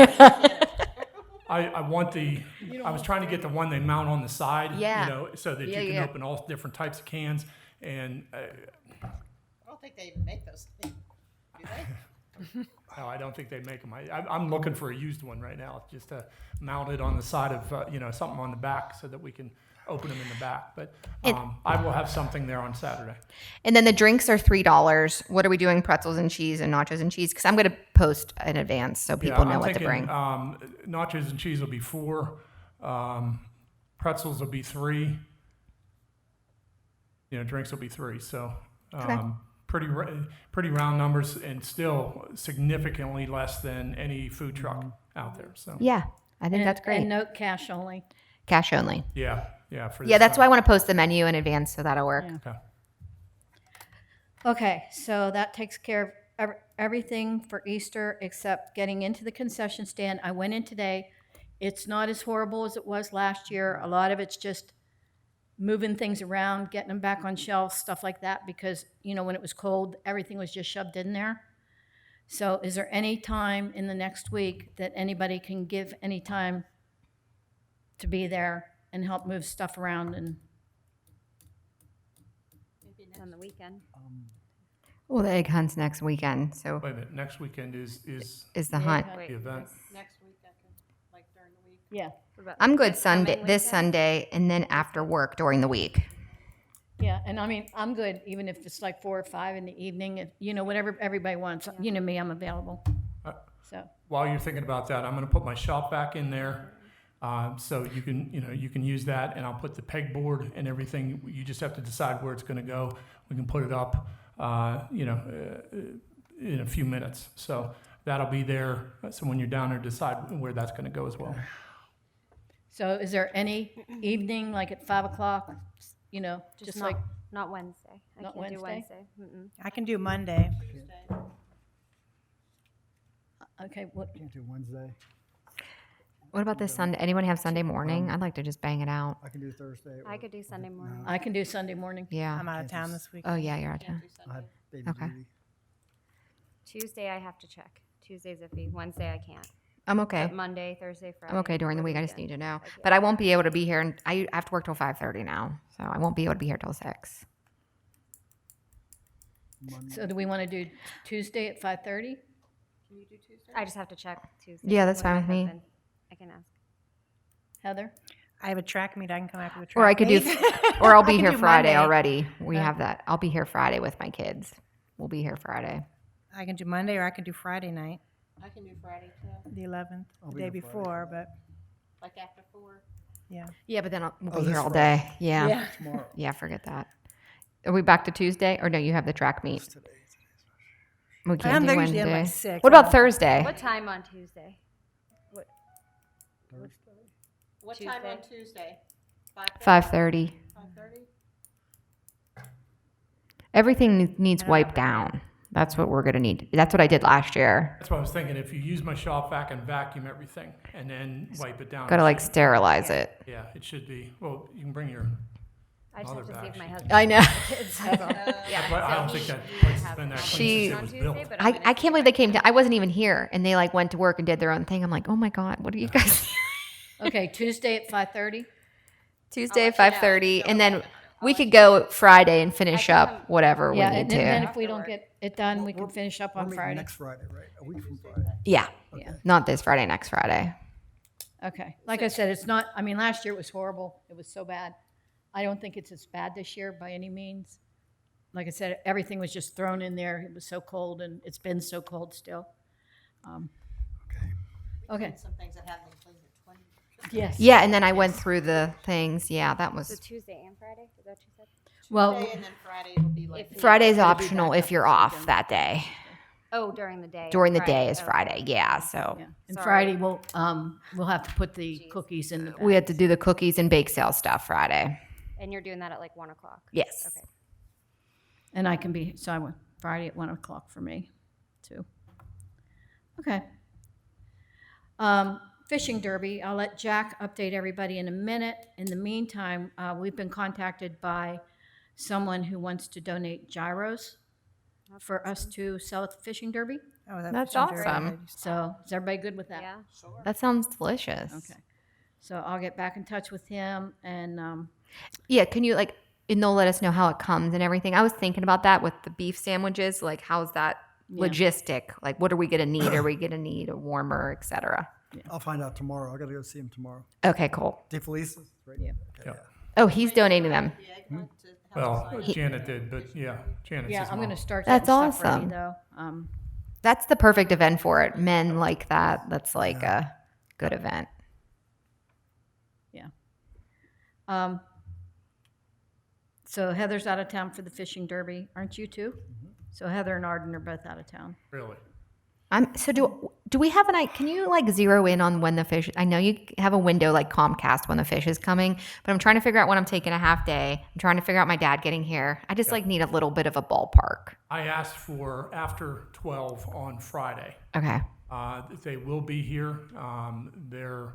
I want the. I was trying to get the one they mount on the side. Yeah. You know, so that Yeah, you can yeah. open all different types of cans. And I don't think they even make those things, do they? no, I don't think they make them. I'm looking for a used one right now, just to mount it on the side of something on the back so that we can open them in the back. But I will have something there on Saturday. And then the drinks are $3. What are we doing? Pretzels and cheese and nachos and cheese? Because I'm gonna post in advance so people know I'm what thinking, to bring. Nachos and cheese will be 4. Pretzels will be 3. Drinks will be 3. So pretty round numbers, and still significantly less than any food truck out there. So Yeah, I think that's great. And note cash only. Cash only. yeah. For Yeah, this that's why I time. want to post the menu in advance so that'll work. Yeah. Okay. Okay, so that takes care of everything for Easter except getting into the concession stand. I went in today. It's not as horrible as it was last year. A lot of it's just moving things around, getting them back on shelves, stuff like that, because, when it was cold, everything was just shoved in there. So is there any time in the next week that anybody can give any time to be there and help move stuff around? And On the weekend. Well, the egg hunt's next weekend, so Wait a minute. Next weekend is is the hunt. Wait, the event. Next week, I can, like during the week. yeah, what about I'm good this coming Sunday, this weekend? Sunday, and then after work during the week. yeah, and I mean, I'm good, even if it's like 4 or 5 in the evening, if, whatever everybody wants. You know me, I'm available. So, While you're thinking about that, I'm going to put my shop back in there, so you can use that, and I'll put the pegboard and everything. You just have to decide where it's going to go. We can put it up, in a few minutes. So that'll be there. So when you're down there, decide where that's going to go as well. so is there any evening, like at 5 o'clock, just not, like, not Wednesday. I Not can't do Wednesday? Wednesday. Mm-mm. I can do Monday. okay, what, Can't do Wednesday. What about this Sunday? Anyone have Sunday morning? I'd like to just bang it out. I can do Thursday. I could do Sunday morning. I can do Sunday morning. Yeah. I'm out of Can't town do this week. Oh yeah, you're out of town. I have baby Okay. duty. Tuesday I have to check. Tuesday's iffy. Wednesday I can't. I'm okay. But Monday, Thursday, Friday. I'm okay during the or week. I just need weekend. to know. I get But I won't be able to be here, and I have to work till 5:30 now, so I won't be able to be here till 6. So do we want to do Tuesday at 5:30? I just have to check Tuesday. Yeah, that's fine my with me. husband. I can ask. Heather? I have a track meet. I can come after the track Or I could do, meet. or I'll I be can here do Friday Monday. already. We have that. I'll be here Friday with my kids. We'll be here Friday. I can do Monday or I can do Friday night, I can do Friday too, the 11th, I'll the be day here Friday. before, but like after 4. yeah. Yeah, but then we'll Oh, be here this all day. Yeah. Yeah. Tomorrow. Yeah, forget that. Are we back to Tuesday? Or no, you have the track meet. Today. We I'm can't do there usually at like Wednesday. 6. What about Thursday? What time on Tuesday? What time on Tuesday? 5:30. 5:30? Everything needs wiped down. That's what we're gonna need. That's what I did last year. That's what I was thinking. If you use my shop vac and vacuum everything and then wipe it down. Gotta like sterilize it. Yeah, it should be. Well, you can bring your. I just have to see if my husband. I know. Yeah, But I so don't he- think that he place has have been that it She- clean on since it was Tuesday, built. but I'm gonna I can't believe they came down. I wasn't even here, and they like went to work and did their own thing. I'm like, oh my god, what are you guys? Okay, Tuesday at 5:30? Tuesday at 5:30, and then we could go Friday and finish up whatever we Yeah, need and then to. if we don't get it done, we can We're- finish up We're on meeting Friday. next Friday, right? A week from Friday. Yeah, Yeah. not this Friday, next Friday. Okay, like I said, it's not, I mean, last year it was horrible. It was so bad. I don't think it's as bad this year by any means. Like I said, everything was just thrown in there. It was so cold, and it's been so cold still. Okay, Some things that haven't been cleaned in 20 years. yes. Yeah, and then I went through the things. Yeah, that So was Tuesday and Friday? Is that what you said? Well, Tuesday and then Friday will be like. If Friday's It'll be optional back if up you're this off weekend. that day. Oh, during the day. during the day Friday, is okay. Friday. Yeah, so Yeah. And Sorry. Friday, we'll have to put the cookies in the bag. we had to do the cookies and bake sale stuff Friday. And you're doing that at like 1 o'clock? Yes. Okay. And I can be, so I went Friday at 1 o'clock for me, too. Okay. Fishing derby, I'll let Jack update everybody in a minute. In the meantime, we've been contacted by someone who wants to donate gyros for us to sell at the fishing derby. Oh, that That's fishing derby, awesome. I just- So is everybody good with that? Yeah. That sounds delicious. Okay. So I'll get back in touch with him and, Yeah, can you like, and they'll let us know how it comes and everything. I was thinking about that with the beef sandwiches. Like, how's that logistic? Like, what are we gonna need? Are we gonna need a warmer, etc.? I'll find out tomorrow. I got to go see him tomorrow. Okay, cool. DeFelice? Right? Yeah. Yeah. Oh, he's donating them. Well, Janet did, but yeah, Janet's yeah, his I'm mom. going to start That's getting stuff ready, awesome. though. That's the perfect event for it. Men like that. That's like a good event. Yeah. So Heather's out of town for the fishing derby, aren't you too? So Heather and Arden are both out of town. Really? So do we have can you like zero in on when the fish, I know you have a window like Comcast when the fish is coming, but I'm trying to figure out when I'm taking a half day. I'm trying to figure out my dad getting here. I just like need a little bit of a ballpark. I asked for after 12 on Friday. Okay. They will be here. They're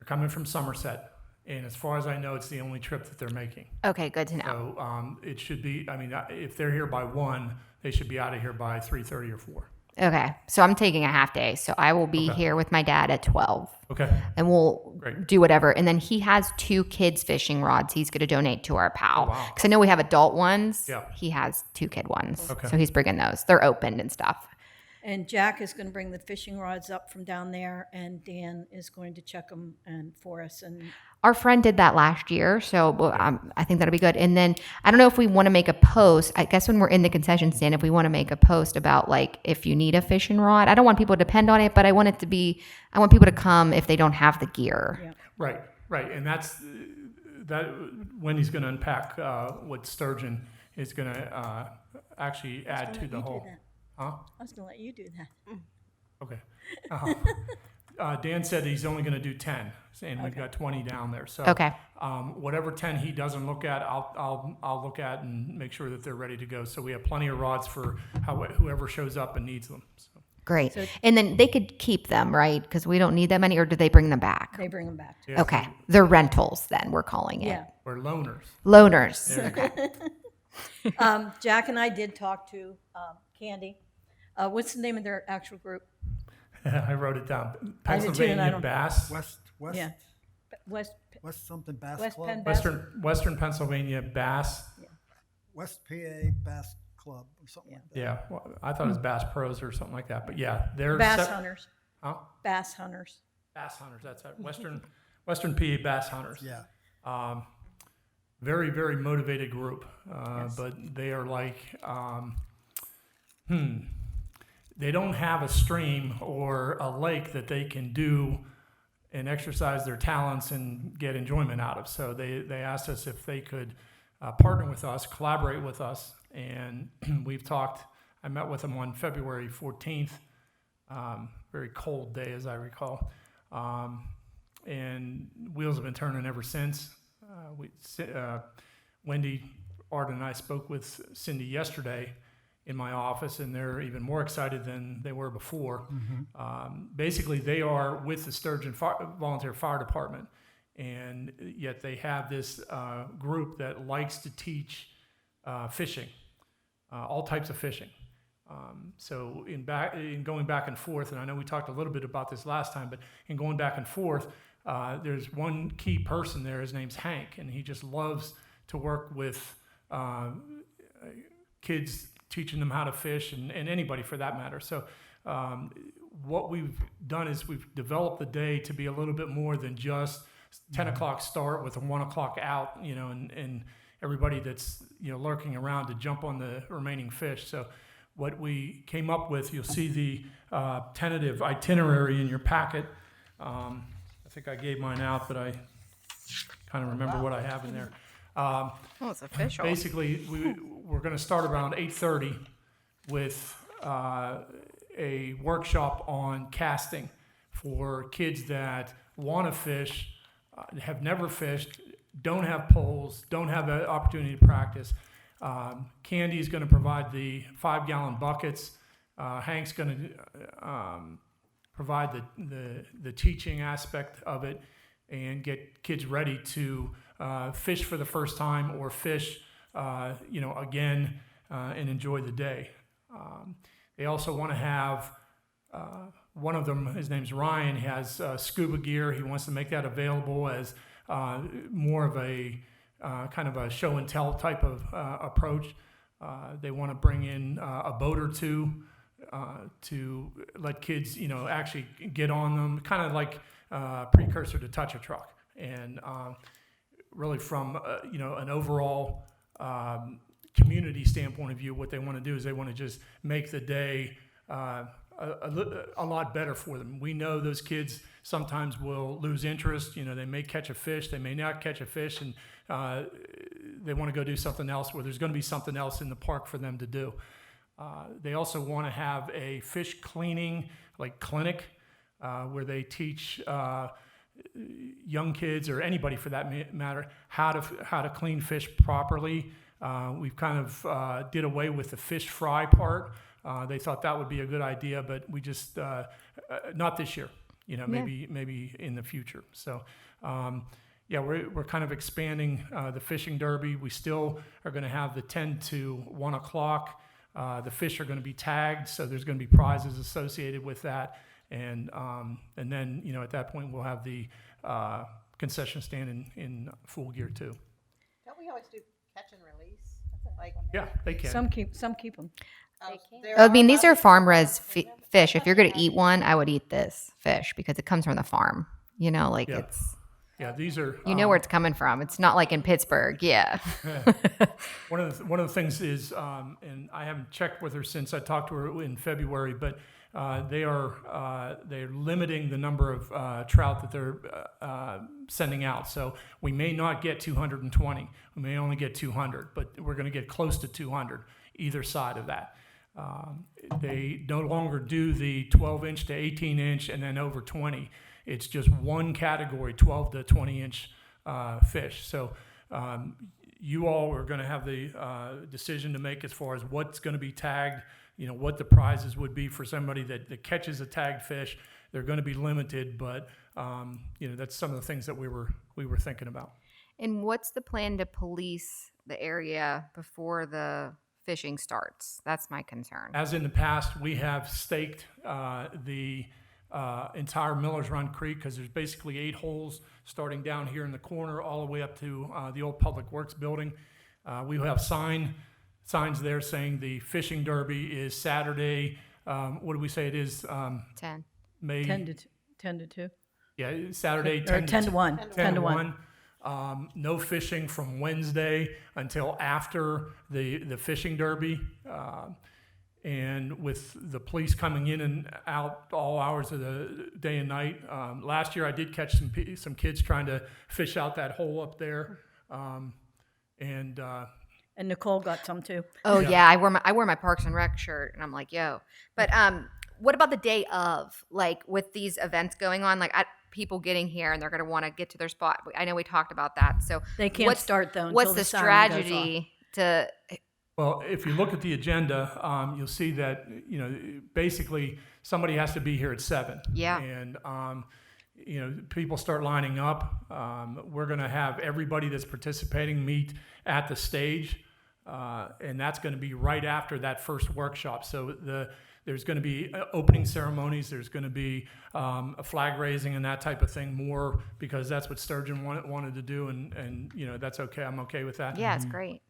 coming from Somerset. And as far as I know, it's the only trip that they're making. Okay, good to know. So it should be, I mean, if they're here by 1, they should be out of here by 3:30 or 4. Okay. So I'm taking a half day. So I will be Okay. here with my dad at 12 Okay. and we'll Great. do whatever. And then he has 2 kids fishing rods he's going to donate to our pal. Oh, wow. Because I know we have adult ones. Yeah. He has 2 kid ones. Okay. So he's bringing those. They're opened and stuff. And Jack is going to bring the fishing rods up from down there, and Dan is going to check them and for us. And Our friend did that last year, so I think that'll be good. And then I don't know if we want to make a post. I guess when we're in the concession stand, if we want to make a post about like if you need a fishing rod, I don't want people to depend on it, but I want people to come if they don't have the gear. yeah. Right, right. And that's, that Wendy's going to unpack what sturgeon is going to actually add to the whole. Huh? I was going to let you do that. Okay. Dan said he's only going to do 10, and we've got 20 down there. So Okay. whatever 10 he doesn't look at, I'll look at and make sure that they're ready to go. So we have plenty of rods for whoever shows up and needs them. So. Great. And then they could keep them, right? Because we don't need that many, or do they bring them back? They bring them back. Yeah, Okay. They're rentals then, we're calling it. Yeah. We're loners. Loaners. There you go. Jack and I did talk to Candy. What's the name of their actual group? I wrote it down. I did too, and I Pennsylvania don't- Bass. West, Yeah. West something Bass West Club. Penn Bass. Western Pennsylvania Bass. West PA Bass Club or something like that. Yeah, well, I thought it was Bass Pros or something like that. But yeah, they're Bass Hunters. Huh? Bass Hunters. Bass Hunters. That's it. Western PA Bass Hunters. Yeah. Very, very motivated group. Yes. But they are like, they don't have a stream or a lake that they can do and exercise their talents and get enjoyment out of. So they asked us if they could partner with us, collaborate with us, and we've talked. I met with them on February 14th, very cold day as I recall, and wheels have been turning ever since. Wendy, Arden, and I spoke with Cindy yesterday in my office, and they're even more excited than they were before. Basically, they are with the Sturgeon Volunteer Fire Department, and yet they have this group that likes to teach fishing, all types of fishing. So in going back and forth, and I know we talked a little bit about this last time, but in going back and forth, there's one key person there. His name's Hank, and he just loves to work with kids, teaching them how to fish, and anybody for that matter. So what we've done is we've developed the day to be a little bit more than just 10 o'clock start with a 1 o'clock out, and everybody that's, lurking around to jump on the remaining fish. So what we came up with, you'll see the tentative itinerary in your packet. I think I gave mine out, but I kind of remember what I have in there. Oh, it's official. Basically, we're going to start around 8:30 with a workshop on casting for kids that want to fish, have never fished, don't have poles, don't have an opportunity to practice. Candy is going to provide the 5-gallon buckets. Hank's going to provide the teaching aspect of it and get kids ready to fish for the first time or fish, again and enjoy the day. They also want to have one of them. His name's Ryan. Has scuba gear. He wants to make that available as more of a kind of a show and tell type of approach. They want to bring in a boat or two to let kids, actually get on them, kind of like precursor to Touch a Truck. And really from, an overall community standpoint of view, what they want to do is they want to just make the day a lot better for them. We know those kids sometimes will lose interest. They may catch a fish, they may not catch a fish, and they want to go do something else where there's going to be something else in the park for them to do. They also want to have a fish cleaning clinic where they teach young kids or anybody for that matter how to clean fish properly. We've kind of did away with the fish fry part. They thought that would be a good idea, but we just not this year. Maybe in the future. So, we're kind of expanding the fishing derby. We still are going to have the 10 to 1 o'clock. The fish are going to be tagged, so there's going to be prizes associated with that. And then at that point we'll have the concession stand in full gear too. Don't we always do catch and release? Yeah, they can. Some keep them. I mean, these are farm res fish. If you're going to eat one, I would eat this fish because it comes from the farm. It's. Yeah, these are. Where it's coming from. It's not like in Pittsburgh. Yeah. One of the things is, and I haven't checked with her since I talked to her in February, but they're limiting the number of trout that they're sending out. So we may not get 220. We may only get 200, but we're going to get close to 200 either side of that. They no longer do the 12-inch to 18-inch and then over 20. It's just one category, 12 to 20-inch fish. So you all are going to have the decision to make as far as what's going to be tagged, what the prizes would be for somebody that catches a tagged fish. They're going to be limited, but that's some of the things that we were thinking about. And what's the plan to police the area before the fishing starts? That's my concern. As in the past, we have staked the entire Miller's Run Creek because there's basically 8 holes starting down here in the corner all the way up to the old Public Works building. We have signs there saying the fishing derby is Saturday. What do we say it is? 10. May 10 to 2. Yeah, Saturday Or 10 to 1. 10 to 1. No fishing from Wednesday until after the fishing derby. And with the police coming in and out all hours of the day and night. Last year I did catch some kids trying to fish out that hole up there. And Nicole got some too. Oh yeah, I wear my Parks and Rec shirt, and I'm like, yo. But what about the day of? With these events going on, people getting here and they're going to want to get to their spot. I know we talked about that. So They can't start though until what's the the siren goes strategy to? well, if you look at the agenda, you'll see that basically somebody has to be here at 7. Yeah. And people start lining up. We're going to have everybody that's participating meet at the stage, and that's going to be right after that first workshop. So there's going to be opening ceremonies. There's going to be a flag raising and that type of thing more because that's what Sturgeon wanted to do, and that's okay. I'm okay with that. Yeah, it's great.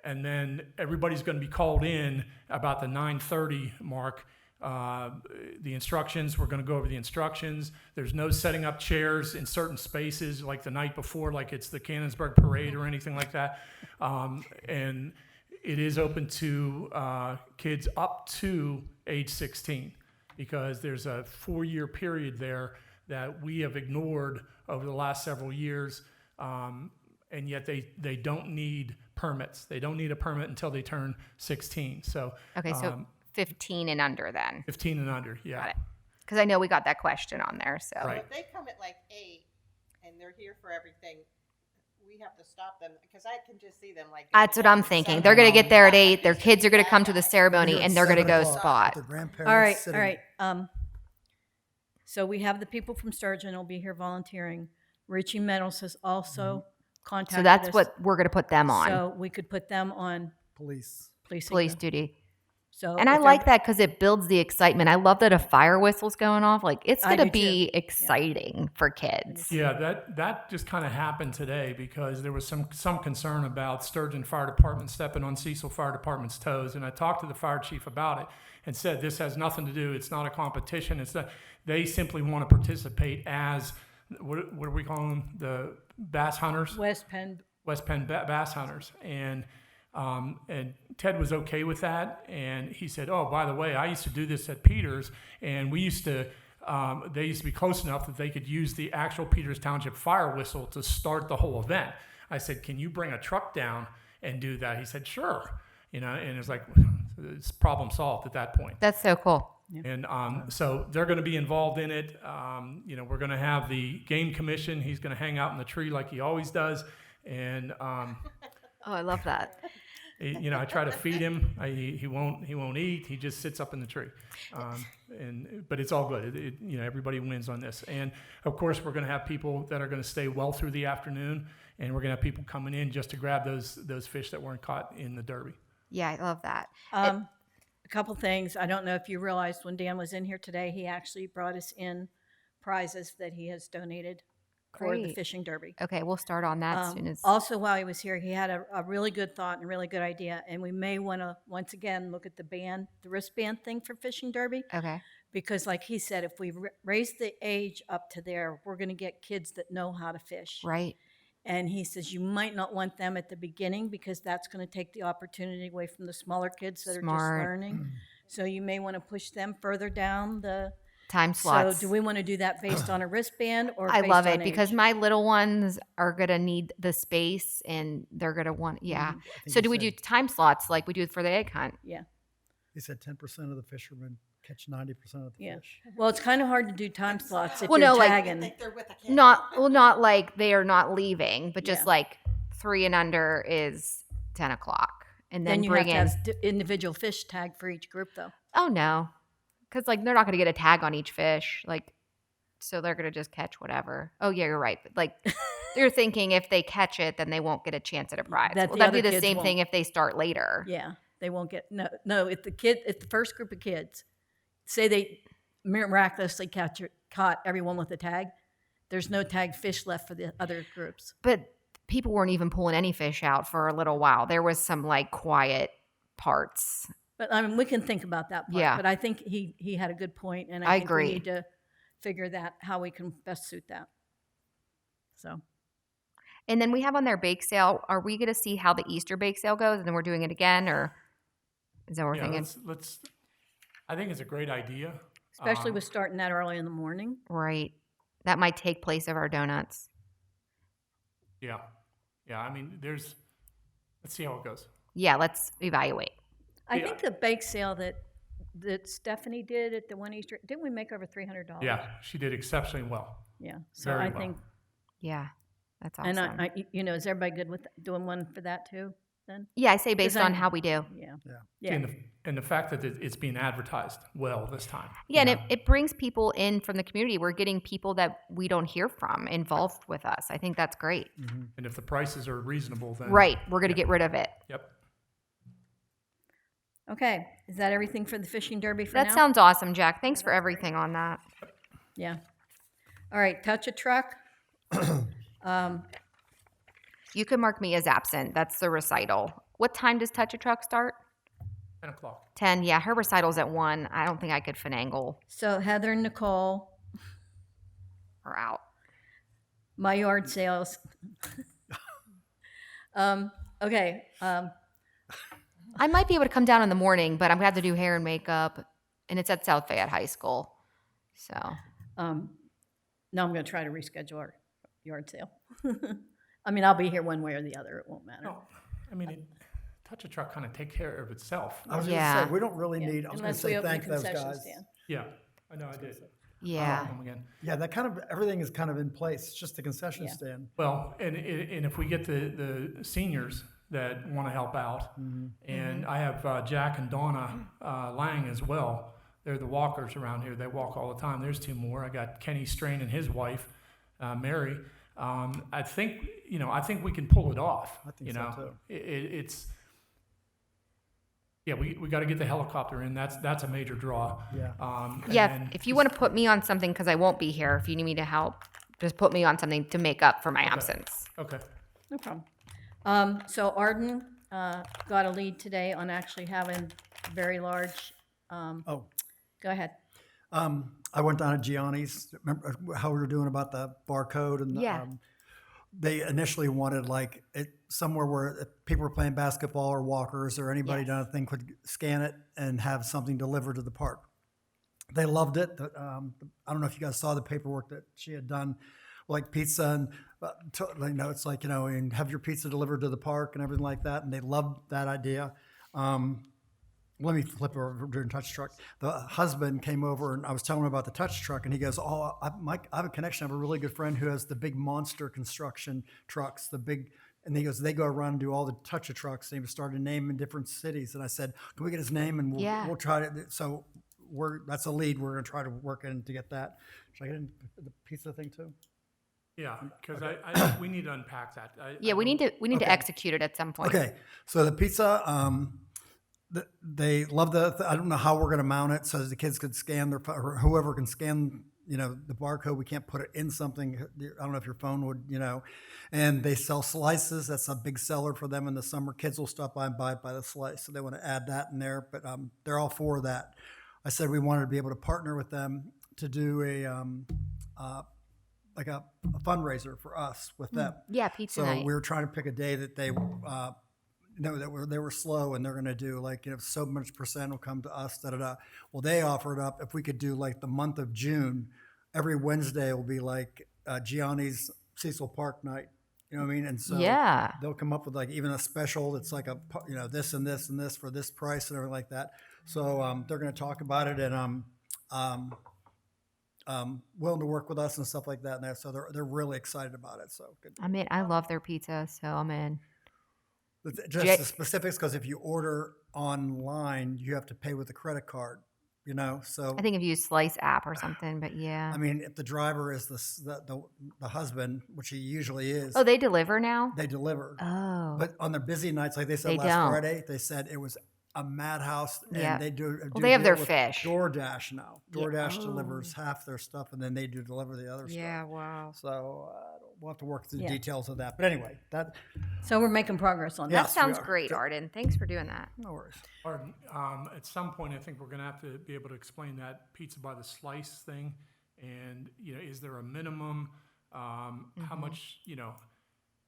And then everybody's going to be called in about the 9:30 mark. The instructions, we're going to go over the instructions. There's no setting up chairs in certain spaces like the night before, like it's the Cannonsburg Parade or anything like that. And it is open to kids up to age 16 because there's a 4-year period there that we have ignored over the last several years. And yet they don't need permits. They don't need a permit until they turn 16. So Okay, so 15 and under then. 15 and under, yeah. Got it. Because I know we got that question on there. So Right. If they come at like 8 and they're here for everything, we have to stop them because I can just see them like. that's what I'm thinking. They're going to get there at 8. Their kids are going to come to the Here ceremony at and they're going to 7 go o'clock spot. with their grandparents All right, sitting- all right. So we have the people from Sturgeon will be here volunteering. Richie Meadows has also contacted So that's us. what we're going to put them on. So we could put them on Police. policing. Police them. duty. So And I if like ev- that because it builds the excitement. I love that a fire whistle's going off. Like it's I going to do too. be exciting for kids. Yeah, that just kind of happened today because there was some concern about Sturgeon Fire Department stepping on Cecil Fire Department's toes, and I talked to the fire chief about it and said this has nothing to do. It's not a competition. It's that they simply want to participate as what are we calling them? The bass hunters. West Penn, West Penn bass hunters, and Ted was okay with that, and he said, "Oh, by the way, I used to do this at Peters, and we used to." They used to be close enough that they could use the actual Peters Township fire whistle to start the whole event. I said, "Can you bring a truck down and do that?" He said, "Sure." And it's like it's problem solved at that point. That's so cool. And so they're going to be involved in it. We're going to have the game commission. He's going to hang out in the tree like he always does, and. Oh, I love that. I try to feed him. He won't eat. He just sits up in the tree. But it's all good. Everybody wins on this. And of course, we're going to have people that are going to stay well through the afternoon, and we're going to have people coming in just to grab those fish that weren't caught in the Derby. Yeah, I love that. a couple things. I don't know if you realized when Dan was in here today, he actually brought us in prizes that he has donated for the Great. fishing derby. Okay, we'll start on that as soon as. Also, while he was here, he had a really good thought and a really good idea, and we may want to once again look at the wristband thing for fishing derby, Okay. because, like he said, if we raise the age up to there, we're going to get kids that know how to fish. Right. And he says you might not want them at the beginning because that's going to take the opportunity away from the smaller kids that are just Smart. learning. So you may want to push them further down the. Time slots. So do we want to do that based on a wristband or? I based love on it because age? my little ones are going to need the space and they're going to want, yeah. So do we do time slots like we do for the egg hunt? Yeah. He said 10% of the fishermen catch 90% of the Yeah. fish. Well, it's kind of hard to do time slots if Well, you're no, like- tagging. They're with a kid. Not like they are not leaving, but just Yeah. like 3 and under is 10 o'clock. And then Then you have bring to in, have individual fish tag for each group, though. oh no. Because like they're not going to get a tag on each fish. Like, so they're going to just catch whatever. Oh yeah, you're right. But like they're thinking if they catch it, then they won't get a chance at a prize. That Well, the that'd be other the kids same thing won't. if they start later. Yeah, they won't get no. If the first group of kids say they miraculously caught everyone with a tag, there's no tagged fish left for the other groups. But people weren't even pulling any fish out for a little while. There was some like quiet parts. But I mean, we can think about that part. Yeah. But I think he had a good point, and I I think agree. we need to figure that how we can best suit that. So And then we have on their bake sale. Are we going to see how the Easter bake sale goes, and then we're doing it again, or is that what we're Yeah, thinking? let's. I think it's a great idea. especially with starting that early in the morning. Right. That might take place of our donuts. Yeah. I mean, let's see how it goes. Yeah, let's evaluate. I Yeah. think the bake sale that Stephanie did at the one Easter, didn't we make over $300? Yeah, she did exceptionally well. Yeah. So Very I well. think, Yeah, that's awesome. and is everybody good with doing one for that too? Then yeah, I say based 'Cause on I- how we do. yeah, Yeah. yeah. And the fact that it's being advertised well this time. Yeah, and you know? it brings people in from the community. We're getting people that we don't hear from involved with us. I think that's great. And if the prices are reasonable, then Right. We're going to Yeah. get rid of it. Yep. Okay, is that everything for the fishing derby for That now? sounds awesome, Jack. Thanks for everything on that. Yeah. All right, touch a truck. You can mark me as absent. That's the recital. What time does Touch a Truck start? 10 o'clock. 10. Yeah, her recital's at 1. I don't think I could finagle So Heather and Nicole, her out. my yard sales. Okay. I might be able to come down in the morning, but I'm going to have to do hair and makeup, and it's at South Fayette High School. So, No, I'm going to try to reschedule our yard sale. I mean, I'll be here one way or the other. It won't matter. No, I mean, touch a truck kind of take care of itself. I was Yeah. going to say, we don't really Yeah, need, I was going to unless we say open a thank those concession guys. stand. Yeah, I know I did. Yeah. Come again. Yeah, that kind of, everything is kind of in place. It's just a concession Yeah. stand. Well, and if we get the seniors that want to help out, and I have Jack and Donna Lang as well. They're the walkers around here. They walk all the time. There's 2 more. I got Kenny Strain and his wife, Mary. I think we can pull it off. I think so, too. It's yeah. We got to get the helicopter in. That's a major draw. Yeah. And Yeah, then if you want to put me on something, because I won't be here, if you need me to help, just put me on something to make up for my absence. Okay. No problem. So Arden got a lead today on actually having very large, Oh, go ahead. I went down to Gianni's. Remember how we were doing about the barcode and Yeah. they initially wanted like it somewhere where if people were playing basketball or walkers or anybody Yes. down the thing could scan it and have something delivered to the park. They loved it. I don't know if you guys saw the paperwork that she had done, like pizza and it's like and have your pizza delivered to the park and everything like that. And they loved that idea. Let me flip over during touch truck. The husband came over and I was telling him about the touch truck and he goes, "Oh, I have a connection. I have a really good friend who has the big monster construction trucks, and he goes, they go around and do all the touch trucks. And he started naming different cities. And I said, can we get his name and we'll try to, so that's a lead. We're going to try to work in to get that. Should I get in the pizza thing too? Yeah, because I we need to unpack that. Yeah, we need to Okay. execute it at some point. Okay. So the pizza, they love I don't know how we're going to mount it so the kids could scan or whoever can scan, the barcode. We can't put it in something. I don't know if your phone would, and they sell slices. That's a big seller for them in the summer. Kids will stop by and buy it by the slice. So they want to add that in there, but they're all for that. I said we wanted to be able to partner with them to do like a fundraiser for us with them. Yeah, pizza So night. we were trying to pick a day that they they were slow and they're going to do like so much percent will come to us. Well, they offered up if we could do like the month of June, every Wednesday will be like Gianni's Cecil Park night. You know what I mean? And so Yeah. they'll come up with like even a special that's like this and this and this for this price and everything like that. So they're going to talk about it and willing to work with us and stuff like that. And so they're really excited about it. So good. I mean, I love their pizza, so I'm in. Just Jay- the specifics, because if you order online, you have to pay with a credit card, So I think if you use Slice app or something, but yeah. I mean, if the driver is the husband, which he usually is, Oh, they deliver now? they deliver. Oh. But on their busy nights, like they said They last don't. Friday, they said it was a madhouse, and Yeah. they do. Well, they have their deal with fish. DoorDash now. Yeah. DoorDash Oh. delivers half their stuff, and then they do deliver the other stuff. wow. So we'll have to work through the Yeah. details of that. But anyway, So we're making progress on Yeah. that. That sounds we are. great, Arden. Thanks for doing that. no worries. Pardon. At some point, I think we're going to have to be able to explain that pizza by the slice thing. And, is there a minimum? How much,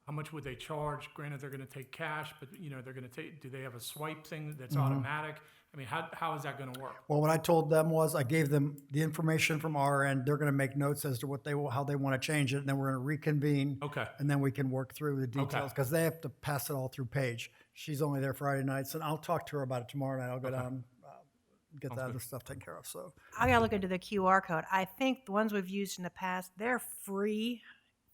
how much would they charge? Granted, they're going to take cash, but, they're going to take, do they have a swipe thing that's automatic? I mean, how is that going to work? Well, what I told them was I gave them the information from our end. They're going to make notes as to how they want to change it, and then we're going to reconvene. Okay. And then we can work through the details Okay. because they have to pass it all through Paige. She's only there Friday nights, and I'll talk to her about it tomorrow night. I'll go down, get that other stuff taken care of. So I gotta look into the QR code. I think the ones we've used in the past, they're free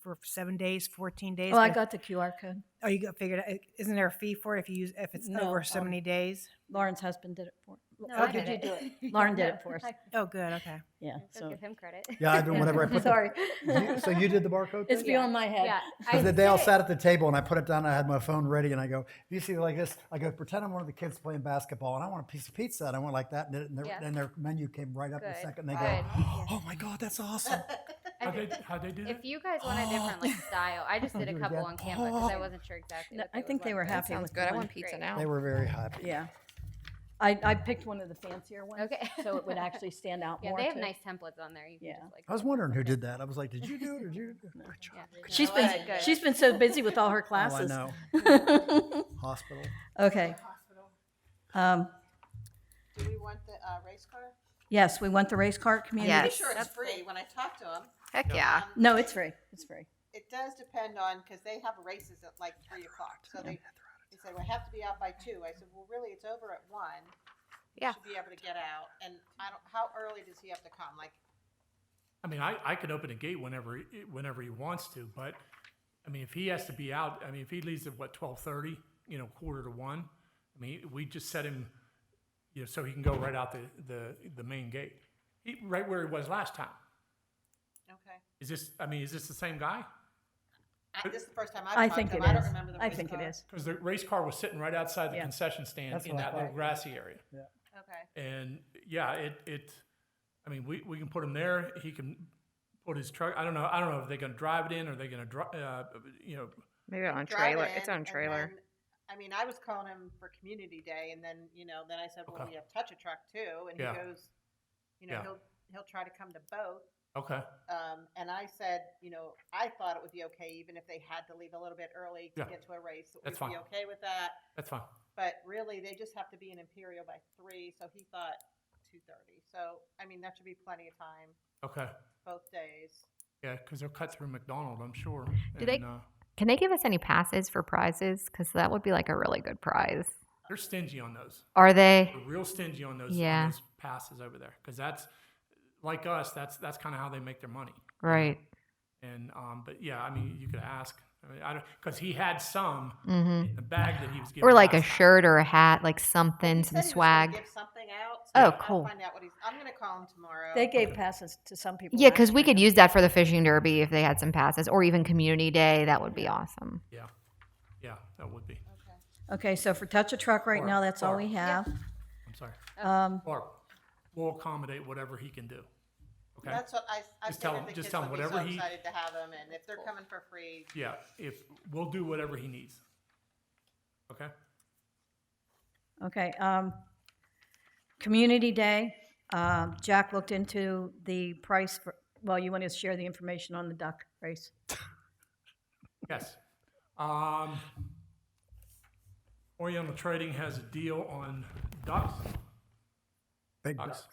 for 7 days, 14 days. Oh, I but- got the QR code. Oh, you got figured out. Isn't there a fee for it if it's No, over so many days? Lauren's husband did it for. No, Oh, I did did you it. do it? Lauren did it for us. Oh, good. Okay. Yeah. So So give him credit. yeah, I do whatever I put. sorry. So you did the barcode It's thing? beyond my head. Yeah. Because they all did it. sat at the table and I put it down. I had my phone ready and I go, you see like this? I go, pretend I'm one of the kids playing basketball and I want a piece of pizza and I went like that. And Yeah. then their menu came right up in a Good, second. And they good. go, oh my God, that's awesome. How'd they do that? If you guys want a different style, I just did a Do it couple again. on Canva because I wasn't sure exactly. No, what I think they would were want. happy Sounds with good. I one. want pizza Great. now. They were very happy. Yeah. I picked one of the fancier ones. Okay. So it would actually stand out Yeah, more. they have too. nice templatements on there. You can Yeah. just like. I was wondering who did that. I was like, did you do it or did you? Good job. Yeah. She's No, been good. she's been so busy with all her Oh, I classes. know. Hospital. Okay. Do we want the race car? Yes, we want the race cart community. Yes. Pretty sure it's free when I talk to them. Heck yeah. No, it's free. It's free. It does depend on, because they have races at like 3 o'clock. So they said said, well, I have to be out by 2. I said, well, really, it's over at 1. Yeah. You should be able to get out. And how early does he have to come? Like, I mean, I could open a gate whenever he wants to, but I mean, if he has to be out, I mean, if he leaves at what, 12:30, 1:45. I mean, we just set him, so he can go right out the main gate, right where he was last time. okay. Is this the same guy? This is the first time I've I talked think to it him. I don't is. remember the I race think car. it is. Because the race car was sitting right outside the Yeah. concession stand That's in what I that little thought. grassy area. Okay. And yeah, I mean, we can put him there. He can put his truck. I don't know if they're going to drive it in or they're going to drive, Maybe on Drive trailer. in, It's on and trailer. then- I mean, I was calling him for community day, and then then I said, well, Okay. we have touch a truck too, and Yeah. he goes, Yeah. he'll try to come to both. Okay. And I said, I thought it would be okay even if they had to leave a little bit early to Yeah. get to a race. That That's we'd be fine. okay with that. That's fine. But really, they just have to be in Imperial by 3, so he thought 2:30. So I mean, that should be plenty of time Okay. both days. Yeah, because they'll cut through McDonald, I'm sure. Do they- Can they give us any passes for prizes? Because that would be like a really good prize. They're stingy on those. Are they? They're real stingy on those, Yeah. on those passes over there. Because that's, like us, that's kind of how they make their money. Right. And, but yeah, I mean, you could ask. I mean, I don't, because he had some Mm-hmm. in the bag that he was giving. Or like a last time. shirt or a hat, like something, He some said he was gonna swag. give something out. Oh, I'll cool. find out what I'm going to call him tomorrow. They gave passes to some people. Yeah, last because we year. could use that for the fishing derby if they had some passes, or even community day. That would be awesome. Yeah. Yeah, that would be. Okay, so for touch a truck right Barb, now, that's all Barb. we have. I'm sorry. Um, Barb, we'll accommodate whatever he can do. Okay? That's what I Just tell figured him- the just kids tell him would be whatever so he- excited to have him, and if they're coming for free, Yeah, we'll do whatever he needs. Okay? Okay, Community Day, Jack looked into the price for, well, you want to share the information on the duck race? Yes. Oriental Trading has a deal on ducks. Big Ducks.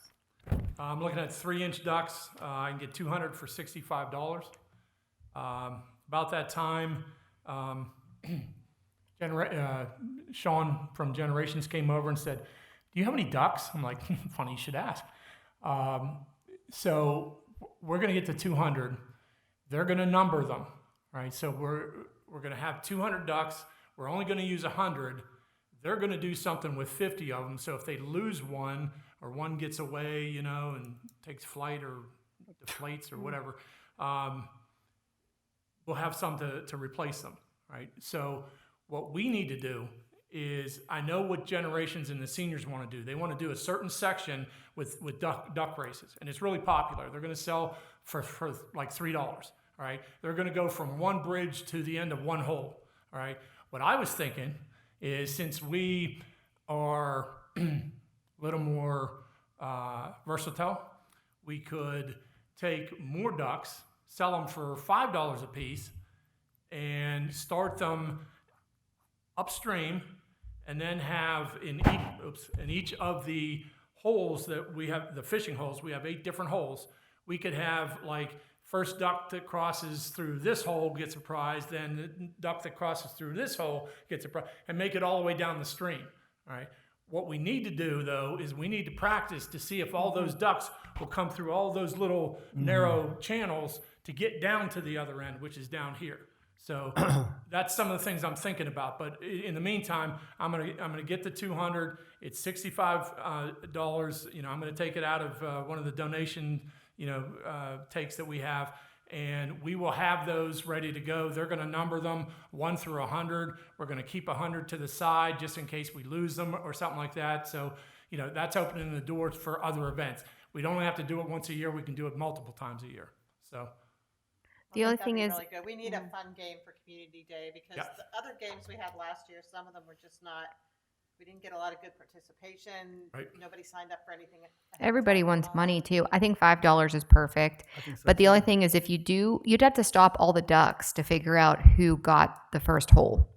bucks. I'm looking at 3-inch ducks. I can get 200 for $65. About that time, Sean from Generations came over and said, "Do you have any ducks?" I'm like, "Funny you should ask." So we're going to get to 200. They're going to number them, right? So we're going to have 200 ducks. We're only going to use 100. They're going to do something with 50 of them. So if they lose one or one gets away, and takes flight or deflates or whatever, we'll have some to replace them, right? So what we need to do is, I know what Generations and the seniors want to do. They want to do a certain section with duck races, and it's really popular. They're going to sell for like $3, all right? They're going to go from one bridge to the end of one hole, all right? What I was thinking is, since we are a little more versatile, we could take more ducks, sell them for $5 a piece, and start them upstream, and then have in each of the holes that we have, the fishing holes, we have 8 different holes. We could have, like, first duck that crosses through this hole gets a prize, then the duck that crosses through this hole gets a prize, and make it all the way down the stream, all right? What we need to do, though, is we need to practice to see if all those ducks will come through all those little narrow channels to get down to the other end, which is down here. So that's some of the things I'm thinking about. But in the meantime, I'm gonna get the 200. It's $65. I'm gonna take it out of one of the donation takes that we have, and we will have those ready to go. They're gonna number them 1 through 100. We're gonna keep 100 to the side just in case we lose them or something like that. So that's opening the doors for other events. We don't have to do it once a year. We can do it multiple times a year. So. The I only think thing that'd is- be really good. We need a fun game for Community Day, because Yeah. the other games we had last year, some of them were just not. We didn't get a lot of good participation. Right. Nobody signed up for anything. ahead of Everybody time. wants money too. I think $5 is perfect. I think so But the too. only thing is, if you do, you'd have to stop all the ducks to figure out who got the first hole.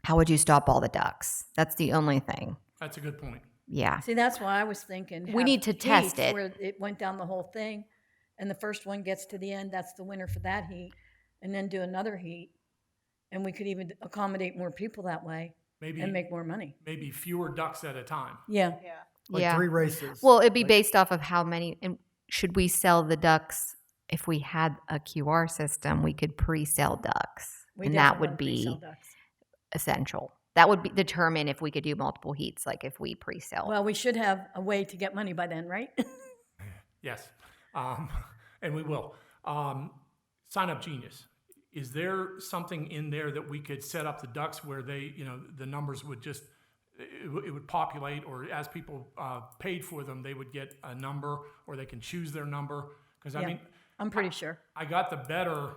How would you stop all the ducks? That's the only thing. That's a good point. Yeah. See, that's why I was thinking. We have need to test heats it. Where it went down the whole thing, and the first one gets to the end, that's the winner for that heat, and then do another heat. And we could even accommodate more people that way. maybe and make more money. maybe fewer ducks at a time. Yeah. Yeah. Like Yeah. 3 races. Well, it'd be Like- based off of how many, and should we sell the ducks? If we had a QR system, we could pre-sell ducks, We and that definitely would wanna pre-sell be ducks. essential. That would be determine if we could do multiple heats, like if we pre-sell. Well, we should have a way to get money by then, right? Yes, and we will. Sign Up Genius. Is there something in there that we could set up the ducks where they, the numbers would just, it would populate, or as people paid for them, they would get a number, or they can choose their number? Because I Yeah. mean, I'm pretty sure. I got the better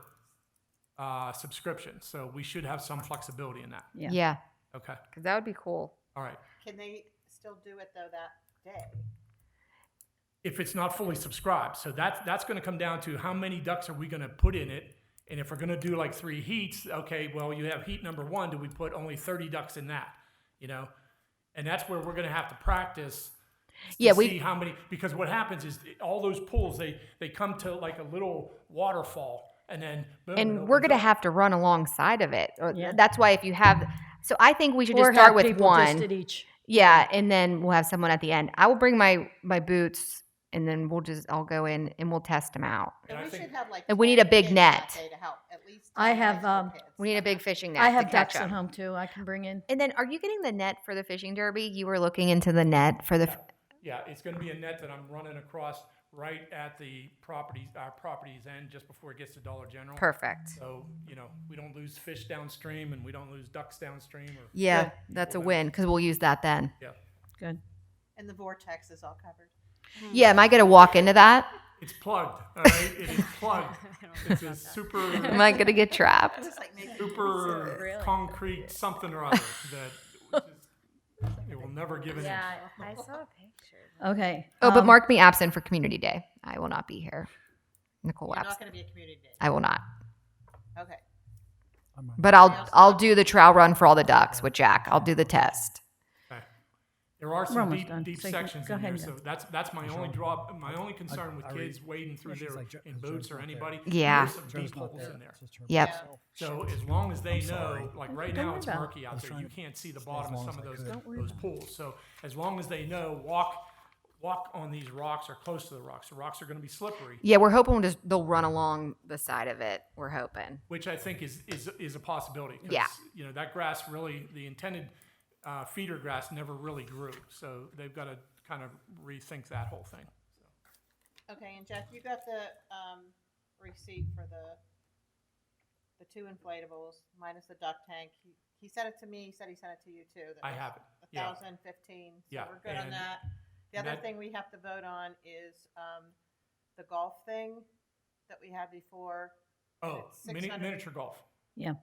subscription, so we should have some flexibility in that. Yeah. Yeah, Okay, because that would be cool. all right. Can they still do it though that day? If it's not fully subscribed, so that's going to come down to how many ducks are we going to put in it, and if we're going to do like 3 heats, okay, well, you have heat number 1. Do we put only 30 ducks in that? And that's where we're going to have to practice. Yeah, See how many, because what happens is all those pools, they come to like a little waterfall, and then boom, it And we're opens going to up. have to run alongside of it. Yeah. That's why if you have, so I think we should Or just start have with people just one. at each. Yeah, and then we'll have someone at the end. I will bring my boots, and then I'll go in and we'll test them out. And I we think- should have like. And we need 10 a big kids net. that day to help, at least I 10 have, high school kids. We need a big fishing net I to have catch ducks at them. home too. I can bring in. And then, are you getting the net for the fishing derby? You were looking into the net for the. Yeah, it's going to be a net that I'm running across right at our property's end, just before it gets to Dollar General. Perfect. So, we don't lose fish downstream, and we don't lose ducks downstream, or, Yeah, Good. that's a win because we'll use that then. yeah. Good. And the vortex is all covered. Yeah, am I going to walk into that? It's plugged, all right? It is plugged. It's a super, Am I going to get trapped? Just like making super Really? concrete something or other that it will never give an inch. Yeah, I saw a picture. Okay. Oh, but mark me absent for Community Day. I will not be here. Nicole You're not absent. going to be a community day. I will not. Okay. But I'll do the trail run for all the ducks with Jack. I'll do the test. Okay. There are We're some almost done. deep So you- sections go in there, ahead, so go. that's my only my only concern with I kids wading through she's there like, Jo- in Joe's boots or not there. anybody. Yeah. There's some Joe's deep not holes there. in there. It's just her. Yep. Yeah. So as long as they sorry. know, like right Don't now worry it's about it. murky out there. trying You to can't see the stay bottom as of long some of as I those could. Don't those pools. So as long as they know, walk on these rocks or close to the rocks. The rocks are going to be slippery, Yeah, we're hoping they'll run along the side of it. We're hoping. which I think is a possibility. 'Cause, Yeah. That grass really, the intended feeder grass never really grew. So they've got to kind of rethink that whole thing. Okay, and Jeff, you got the receipt for the 2 inflatables minus the duck tank. He sent it to me. He said he sent it to you too. That I was have it. Yeah. 1,015. So Yeah, we're good on and- that. The and other that- thing we have to vote on is the golf thing that we had before. Oh, It's 600. miniature golf, Yeah.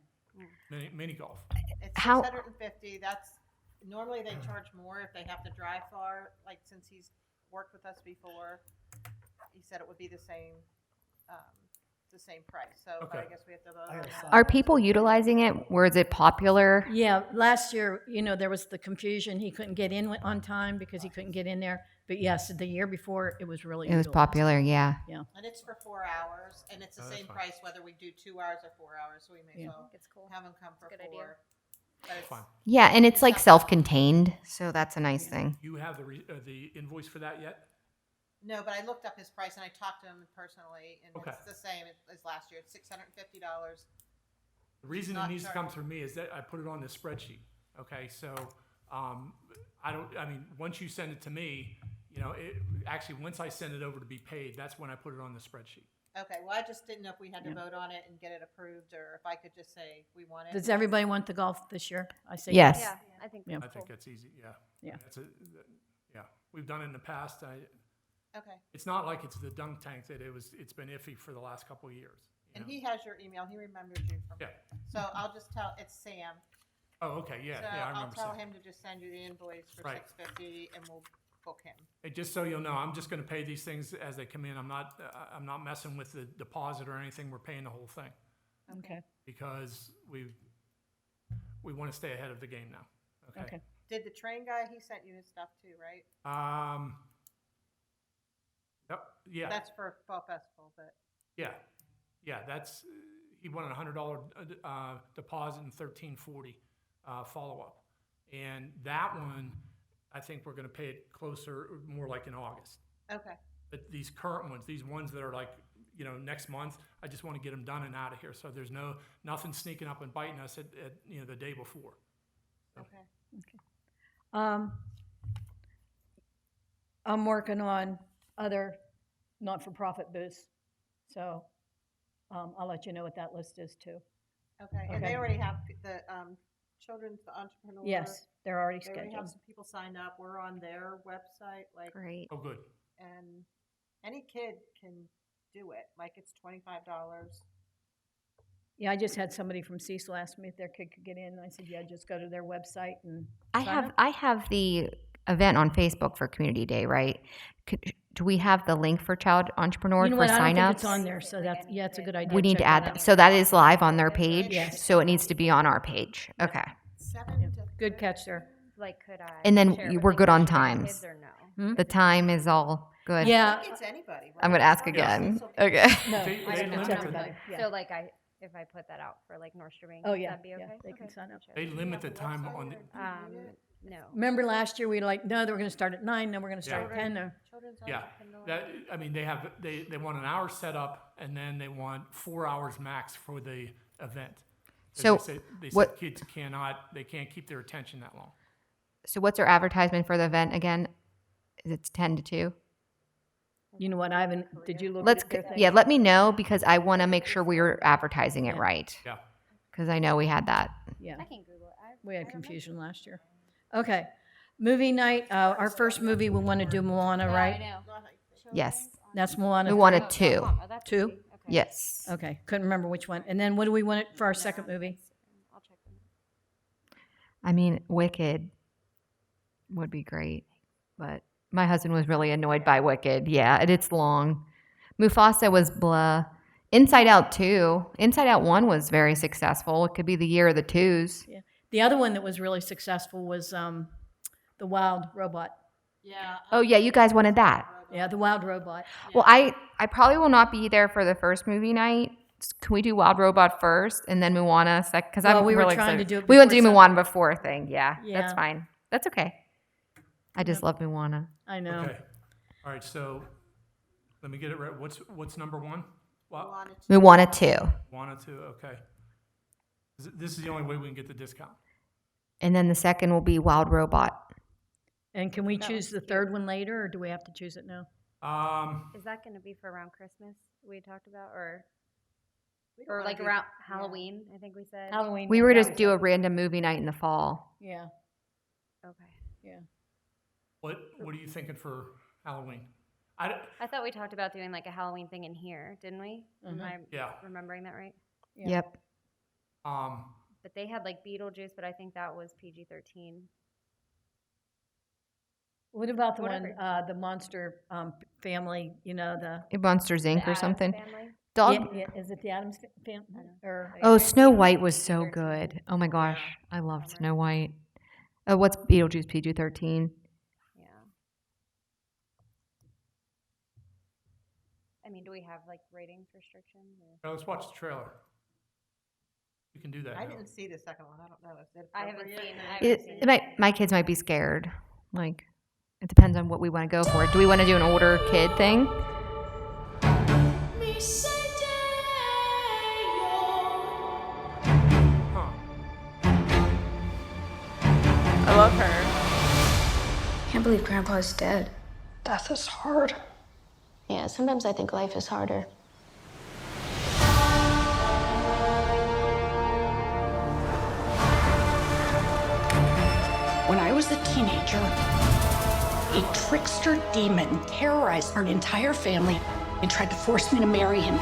mini golf. It's How- 650. That's normally they charge more if they have to drive far. Like since he's worked with us before, he said it would be the same price. So but I Okay. guess we have to vote I on gotta that. sign. Are people utilizing it? Where is it popular? Yeah. Last year, there was the confusion. He couldn't get in on time because he couldn't get in there. But yes, the year before, it was really It was utilized. popular, yeah. And it's for 4 hours, and it's the Oh, that's same fine. price whether we do 2 hours or 4 hours. So we may Yeah. as well It's cool. have them come for Good 4. idea. But it's, Fine. Yeah, and it's like self-contained, so that's a nice thing. You have the invoice for that yet? no, but I looked up his price and I talked to him personally, and Okay. it's the same as last year. It's $650. The reason it not needs to charged. come through me is that I put it on this spreadsheet. Okay, so once you send it to me, once I send it over to be paid, that's when I put it on the spreadsheet. Okay, well, I just didn't know if we had to Yeah. vote on it and get it approved, or if I could just say we want it. Does everybody want the golf this year? I say Yes. Yeah, I think Yeah. that's I think cool. that's easy, yeah. Yeah. Yeah, we've done it in the past. Okay, It's not like it's the dunk tank that it's been iffy for the last couple of years. you and know? he has your email. He remembers you from. Yeah. So I'll just tell it's Sam. Oh, okay, yeah, So yeah, I I'll remember tell saying. him to just send you the invoice for Right. $650, and we'll book him. Hey, just so you'll know, I'm just gonna pay these things as they come in. I'm not messing with the deposit or anything. We're paying the whole thing Okay. because we want to stay ahead of the game now. Okay. Did the train guy? He sent you his stuff too, right? Yep, yeah, That's for Fall Festival, but yeah. That's he wanted $100 deposit and $13.40 follow up. And that one, I think we're gonna pay it closer, more like in August. Okay. But these current ones, these ones that are like, next month, I just want to get them done and out of here. So there's nothing sneaking up and biting us at the day before. Okay. I'm working on other not-for-profit booths, so I'll let you know what that list is too. Okay. And Okay. they already have the children's the entrepreneur. Yes, they're already They already have scheduled. some people signed up. We're on their website, like, Great. Oh, good. and any kid can do it. Like, it's $25. Yeah, I just had somebody from Cecil ask me if their kid could get in. I said, yeah, just go to their website and sign up. I have the event on Facebook for Community Day, right? Do we have the link for Child Entrepreneur You know for what, I don't think signups? it's on there, so that's, yeah, it's a good idea. We need Check to add that that. out. So that is live on their page. Yes. So it needs to be on our page. Okay. 7 to Good catch there. Like, could I? And then share it with, we're like, good on nursery times. kids or no? The time is all good. Yeah, I think it's anybody, right? I'm going to ask It's not again. just Okay. no, They- it's they it's limit everybody, it. yeah. So like if I put that out for like nursery, Oh, yeah, that'd be yeah, okay. they can Okay, sign up. sure. They limit the time on the, No. Remember last year, we were like, no, they were gonna start at 9, then we're gonna start at Yeah. 10, no. Children's yeah. entrepreneur. They want an hour set up and then they want 4 hours max for the event. 'Cause So they what- said kids they can't keep their attention that long. So what's our advertisement for the event again? It's 10 to 2. You know what, Ivan, did you look Let's at their thing? yeah, let me know because I want to make sure we're advertising it Yeah. right. Yeah. Because I know we had that. Yeah, I can Google it. we had confusion last year. Okay, movie night, our first movie, we wanna do Moana, right? know. Yes. That's Moana. We wanted 2. Oh, that's Two? easy. Okay. Yes. Okay, couldn't remember which one. And then what do we want it for our second movie? I'll check them. I mean, Wicked would be great, but my husband was really annoyed by Wicked. Yeah, it's long. Mufasa was blah. Inside Out 2. Inside Out 1 was very successful. It could be the year of the twos. Yeah, the other one that was really successful was the Wild Robot. Yeah. Oh, yeah, you guys wanted that. Yeah, the Wild Robot. Well, I probably will not be there for the first movie night. Can we do Wild Robot first and then Moana second? Because Well, I'm we were really trying to excited. do it We will before do Moana before thing. Yeah, Yeah. that's fine. That's okay. I just love Moana. I know. Okay. All right, so let me get it right. What's number 1? What? Moana 2. Wanted to, okay. This is the only way we can get the discount. And then the second will be Wild Robot. And can we choose the third one later, or do we have to choose it now? Is that going to be for around Christmas? We talked about, or We don't wanna like do- around Halloween? I think we said. Halloween. We were yeah, just do a random movie night in the fall. Yeah, Okay. yeah. What are you thinking for Halloween? I I thought we talked about doing like a Halloween thing in here, didn't we? Am I yeah. remembering that right? Yeah. Yep. But they had like Beetlejuice, but I think that was PG-13. What about the one, Whatever. the Monster family? You know the. Monsters The Inc. or Addams something. Family? Dog. Yeah, is it the Addams family? Or Oh, Snow White was so good. Oh my gosh, I loved Snow White. Oh, what's Beetlejuice PG-13? Yeah. I mean, do we have like ratings restrictions? Or? Now let's watch the trailer. You can do that. I now. didn't see the second one. I don't know. Is it I haven't appropriate? seen. I haven't seen it. My kids might be scared. Like, it depends on what we want to go for. Do we want to do an older kid thing? Huh. I love her. Can't believe Grandpa's dead. Death is hard. Yeah, sometimes I think life is harder. When I was a teenager, a trickster demon terrorized our entire family and tried to force me to marry him.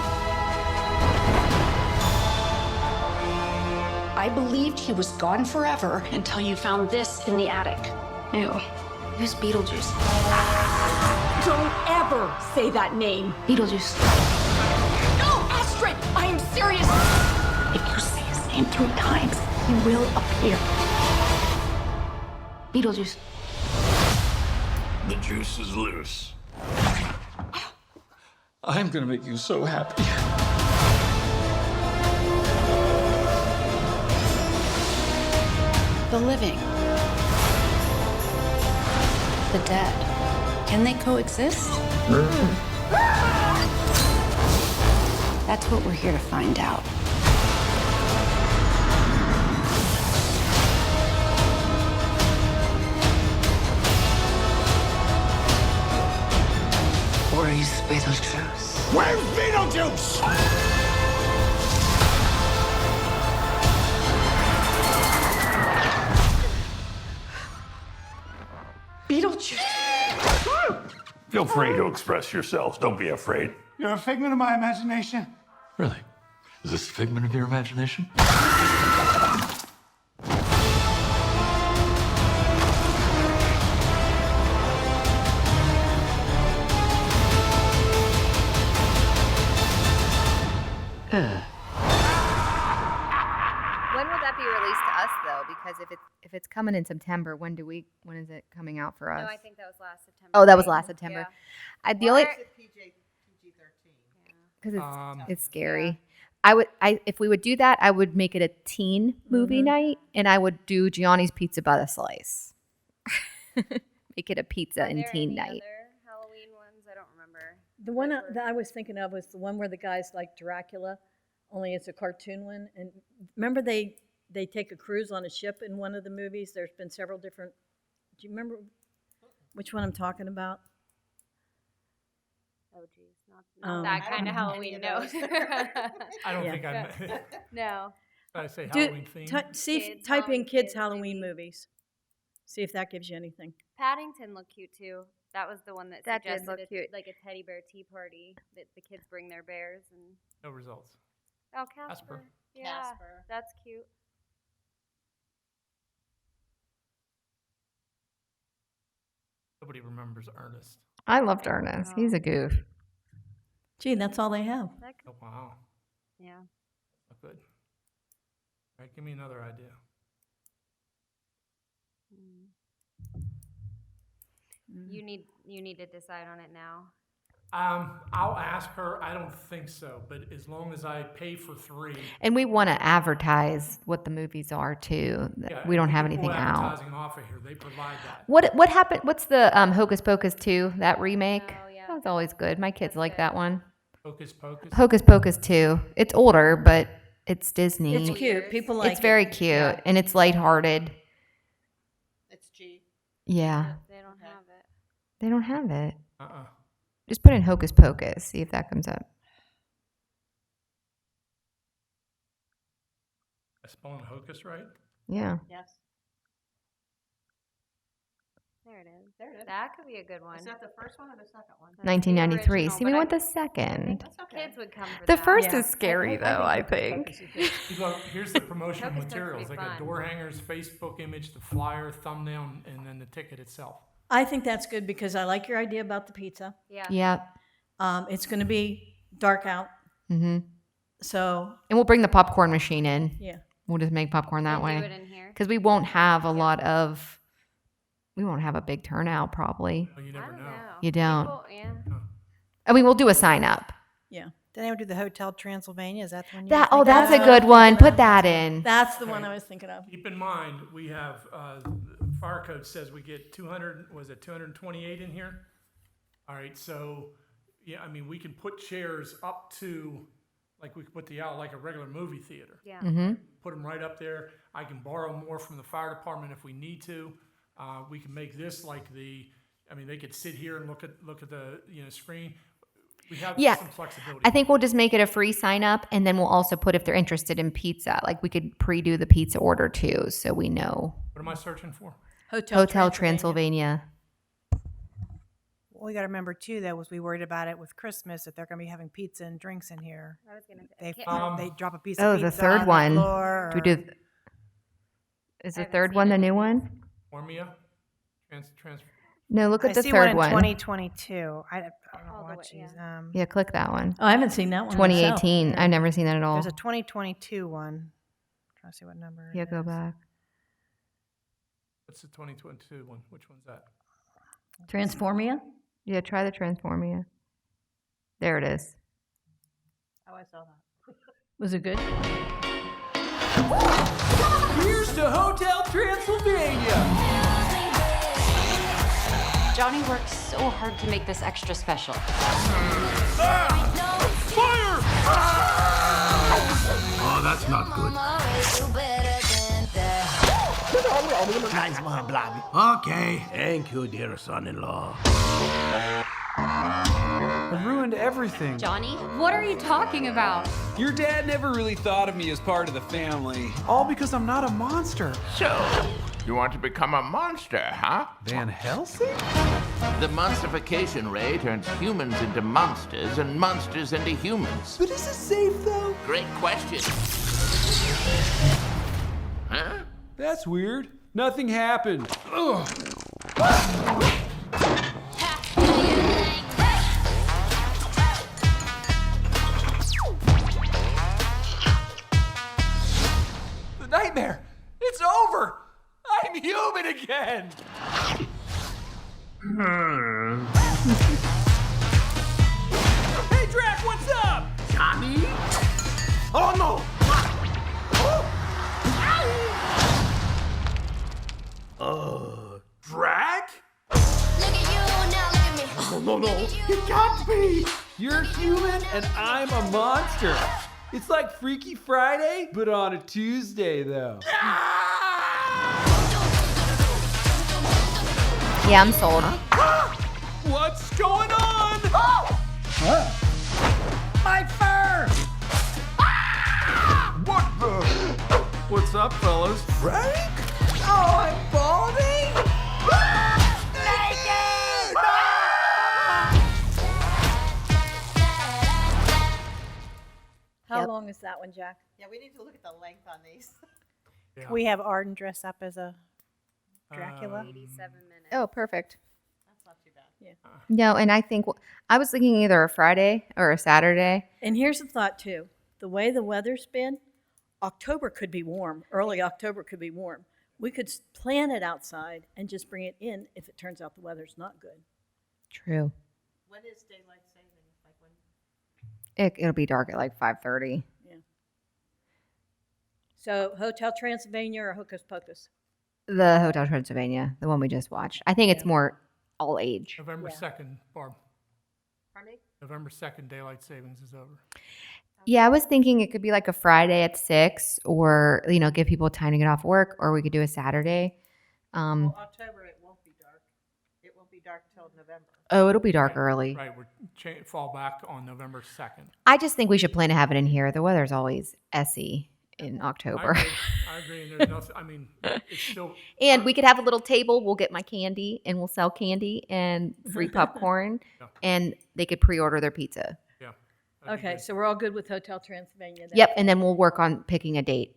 I believed he was gone forever until you found this in the attic. Ew. Who's Beetlejuice? Don't ever say that name. Beetlejuice. No, Astrid, I am serious. If you say his name 3 times, he will appear. Beetlejuice. The juice is loose. I'm gonna make you so happy. The living the dead. Can they coexist? That's what we're here to find out. Where is Beetlejuice? Where's Beetlejuice? Beetlejuice! Feel free to express yourselves. Don't be afraid. You're a figment of my imagination. Really? Is this a figment of your imagination? When would that be released to us though? Because if it's coming in September, when is it coming out for us? No, I think that was last September. Oh, that was right? last September. Yeah. The only PG-13. because it's scary. If we would do that, I would make it a teen movie night, and I would do Gianni's Pizza by the Slice. Make it a pizza Are and there teen any night. other Halloween ones? I don't remember. The one that I was thinking of was the one where the guy's like Dracula, only it's a cartoon one. And remember they take a cruise on a ship in one of the movies? There's been several different. Do you remember which one I'm talking about? Oh, geez, not that kind of Halloween. No. I don't Yeah. think I'm. No. I say Do- Halloween theme. Kids, type in Halloween kids kids, Halloween maybe. movies. See if that gives you anything. Paddington looked cute too. That was the one that That did suggested look cute. like a teddy bear tea party that the kids bring their bears and. No results. Oh, Casper. Yeah, Casper. that's cute. Nobody remembers Ernest. I loved Ernest. He's a goof. Gee, that's all they have. That could, Oh, wow. yeah. Not good. All right, give me another idea. You need to decide on it now. I'll ask her. I don't think so, but as long as I pay for 3. And we want to advertise what the movies are too. Yeah, We don't have can pull anything out. advertising off of here. They provide that. What happened? What's the Hocus Pocus 2, that remake? Oh, yeah. That was always good. My kids That's like good. that one. Hocus Pocus. Hocus Pocus 2. It's older, but it's Disney. It's cute. People like It's very it. cute and it's lighthearted. It's G. Yeah. They don't have it. They don't have it. Uh-uh. Just put in Hocus Pocus, see if that comes up. I spelling Hocus right? Yeah. Yes. There it is. There it is. That could be a good one. Is that the first one or the second one? 1993. original, See, we but want I- the second. That's okay. Kids would come for The that. first Yeah. is scary, though, I think. Look, here's the promotional Hocus Pocus would materials. be They got fun. door hangers, Facebook image, the flyer, thumbnail, and then the ticket itself. I think that's good because I like your idea about the pizza. Yeah. Yeah. It's going to be dark out, Mm-hmm. so And we'll bring the popcorn machine in. yeah. We'll just make popcorn that And do way. it in here. Because we won't have we won't have a big turnout probably. Well, you I never don't know. know. You don't. People, yeah. I mean, we'll do a sign up. Yeah. Then I would do the Hotel Transylvania. Is that the one? That's a good one. Put that in. That's the one I was thinking of. Keep in mind, we have, fire code says we get 228 in here? All right, so, yeah, I mean, we can put chairs up to, like we could put like a regular movie theater. Yeah. Mm-hmm. Put them right up there. I can borrow more from the fire department if we need to. We can make this like they could sit here and look at the, screen. We have Yeah. some flexibility. I think we'll just make it a free sign up, and then we'll also put if they're interested in pizza. Like we could pre-do the pizza order too, so we know. What am I searching for? Hotel Transylvania. Well, we got to remember too, that was we worried about it with Christmas that they're going to be having pizza and drinks in here. I was gonna say. They can't- they drop a piece Oh, of the pizza third on one. The floor, Do we do? Is the haven't third seen one the any new of one? Formia? No, look I at the see one third in one. 2022. I don't know All the what way, she's. yeah. Yeah, click that one. Oh, I haven't seen that one. myself. 2018. I've never seen that at all. There's a 2022 one. Trying to see what number. it Yeah, go is. back. What's the 2022 one? Which one's that? Transformia? Yeah, try the Transformia. There it is. Oh, I saw that. Was it good? Here's to Hotel Transylvania. Johnny worked so hard to make this extra special. Fire! Oh, that's not good. Nice one, Blobby. Okay, thank you, dear son-in-law. I ruined everything. Johnny, what are you talking about? Your dad never really thought of me as part of the family. All because I'm not a monster. So, you want to become a monster, huh? Van Helsing? The monstification ray turns humans into monsters and monsters into humans. But is it safe, though? Great question. Huh? That's weird. Nothing happened. Ugh. The nightmare. It's over. I'm human again. Hey, Drac, what's up? Johnny? Oh, no! Drac? No, it can't be! You're human and I'm a monster. It's like Freaky Friday, but on a Tuesday, though. Yeah, I'm sold. What's going on? My fur! What the? What's up, fellas? Frank? Oh, I'm balding? Naked! How long is that one, Jack? Yeah, we need to look at the length on these. Yeah. We have Arden dress up as a Dracula. 87 minutes. Oh, perfect. That's not too bad. Yeah. No, and I think I was thinking either a Friday or a Saturday. And here's a thought too. The way the weather's been, October could be warm. Early October could be warm. We could plan it outside and just bring it in if it turns out the weather's not good. True. When is daylight savings? Like when? It'll be dark at like 5:30. Yeah. So Hotel Transylvania or Hocus Pocus? The Hotel Transylvania, the one we just watched. I think it's more all age. November Yeah. 2nd, Barb. Pardon me? November 2nd, daylight savings is over. Yeah, I was thinking it could be like a Friday at 6, or give people time to get off work, or we could do a Saturday. Well, October, it won't be dark. It won't be dark till November. Oh, it'll be dark early. Right, we're fall back on November 2nd. I just think we should plan to have it in here. The weather's always essy in October. I agree, and there's nothing, I mean, it's still. And we could have a little table. We'll get my candy, and we'll sell candy and free popcorn, Yeah. and they could pre-order their pizza. Yeah. that'd be Okay, good. so we're all good with Hotel Transylvania then? Yep, and then we'll work on picking a date.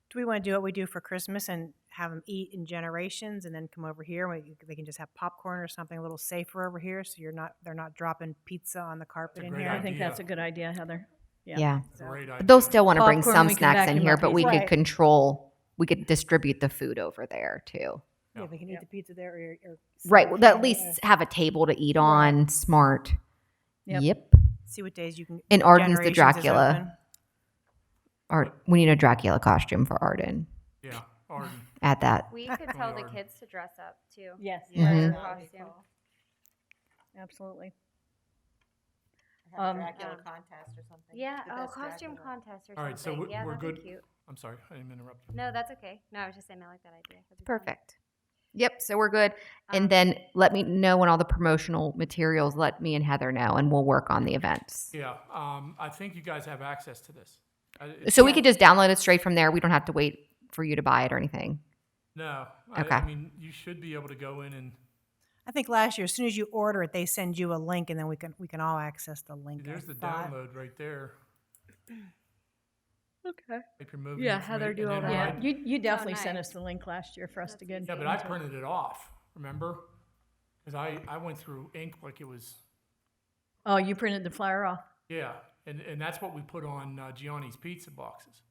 Do we want to do what we do for Christmas and have them eat in Generations and then come over here? They can just have popcorn or something a little safer over here, so they're not dropping pizza on the carpet That's a in great here. I think idea. that's a good idea, Heather. Yeah. It's a great But idea. they'll still want to bring Popcorn, some we can snacks in vacuum here, up but we pizza. could we could distribute the food over there too. Yeah, they can eat the pizza there or Right. Well, at least have a table to eat on. Smart. Yep. Yep. see what days you can. And Arden's the Generations is Dracula. open. We need a Dracula costume for Arden. Yeah, Arden. Add that. We could tell the Arden. kids to dress up too. Yes. Wear their Mhm. costume. Absolutely. Have a Um, Dracula contest or something. Yeah. The oh, best costume Dracula. contest or All right, so something. Yeah, we're that'd be good. cute. I'm sorry, I didn't interrupt you. No, that's okay. No, I was just saying I like that idea. That'd be fun. Perfect. Yep. So we're good. And Um, then let me know when all the promotional materials. Let me and Heather know, and we'll work on the events. Yeah, I think you guys have access to this. So we could just download it straight from there. We don't have to wait for you to buy it or anything. No. Okay. I mean, you should be able to go in and I think last year, as soon as you order it, they send you a link, and then we can all access the link. there's I the thought. download right there. Okay. Type your movie Yeah, Heather, information, do all and then Yeah, write- you definitely sent nice. us the link last year for us to get. Yeah, but I into it. printed it off, remember? Because I went through ink like it was, Oh, you printed the flyer off? yeah, and that's what we put on Gianni's pizza boxes.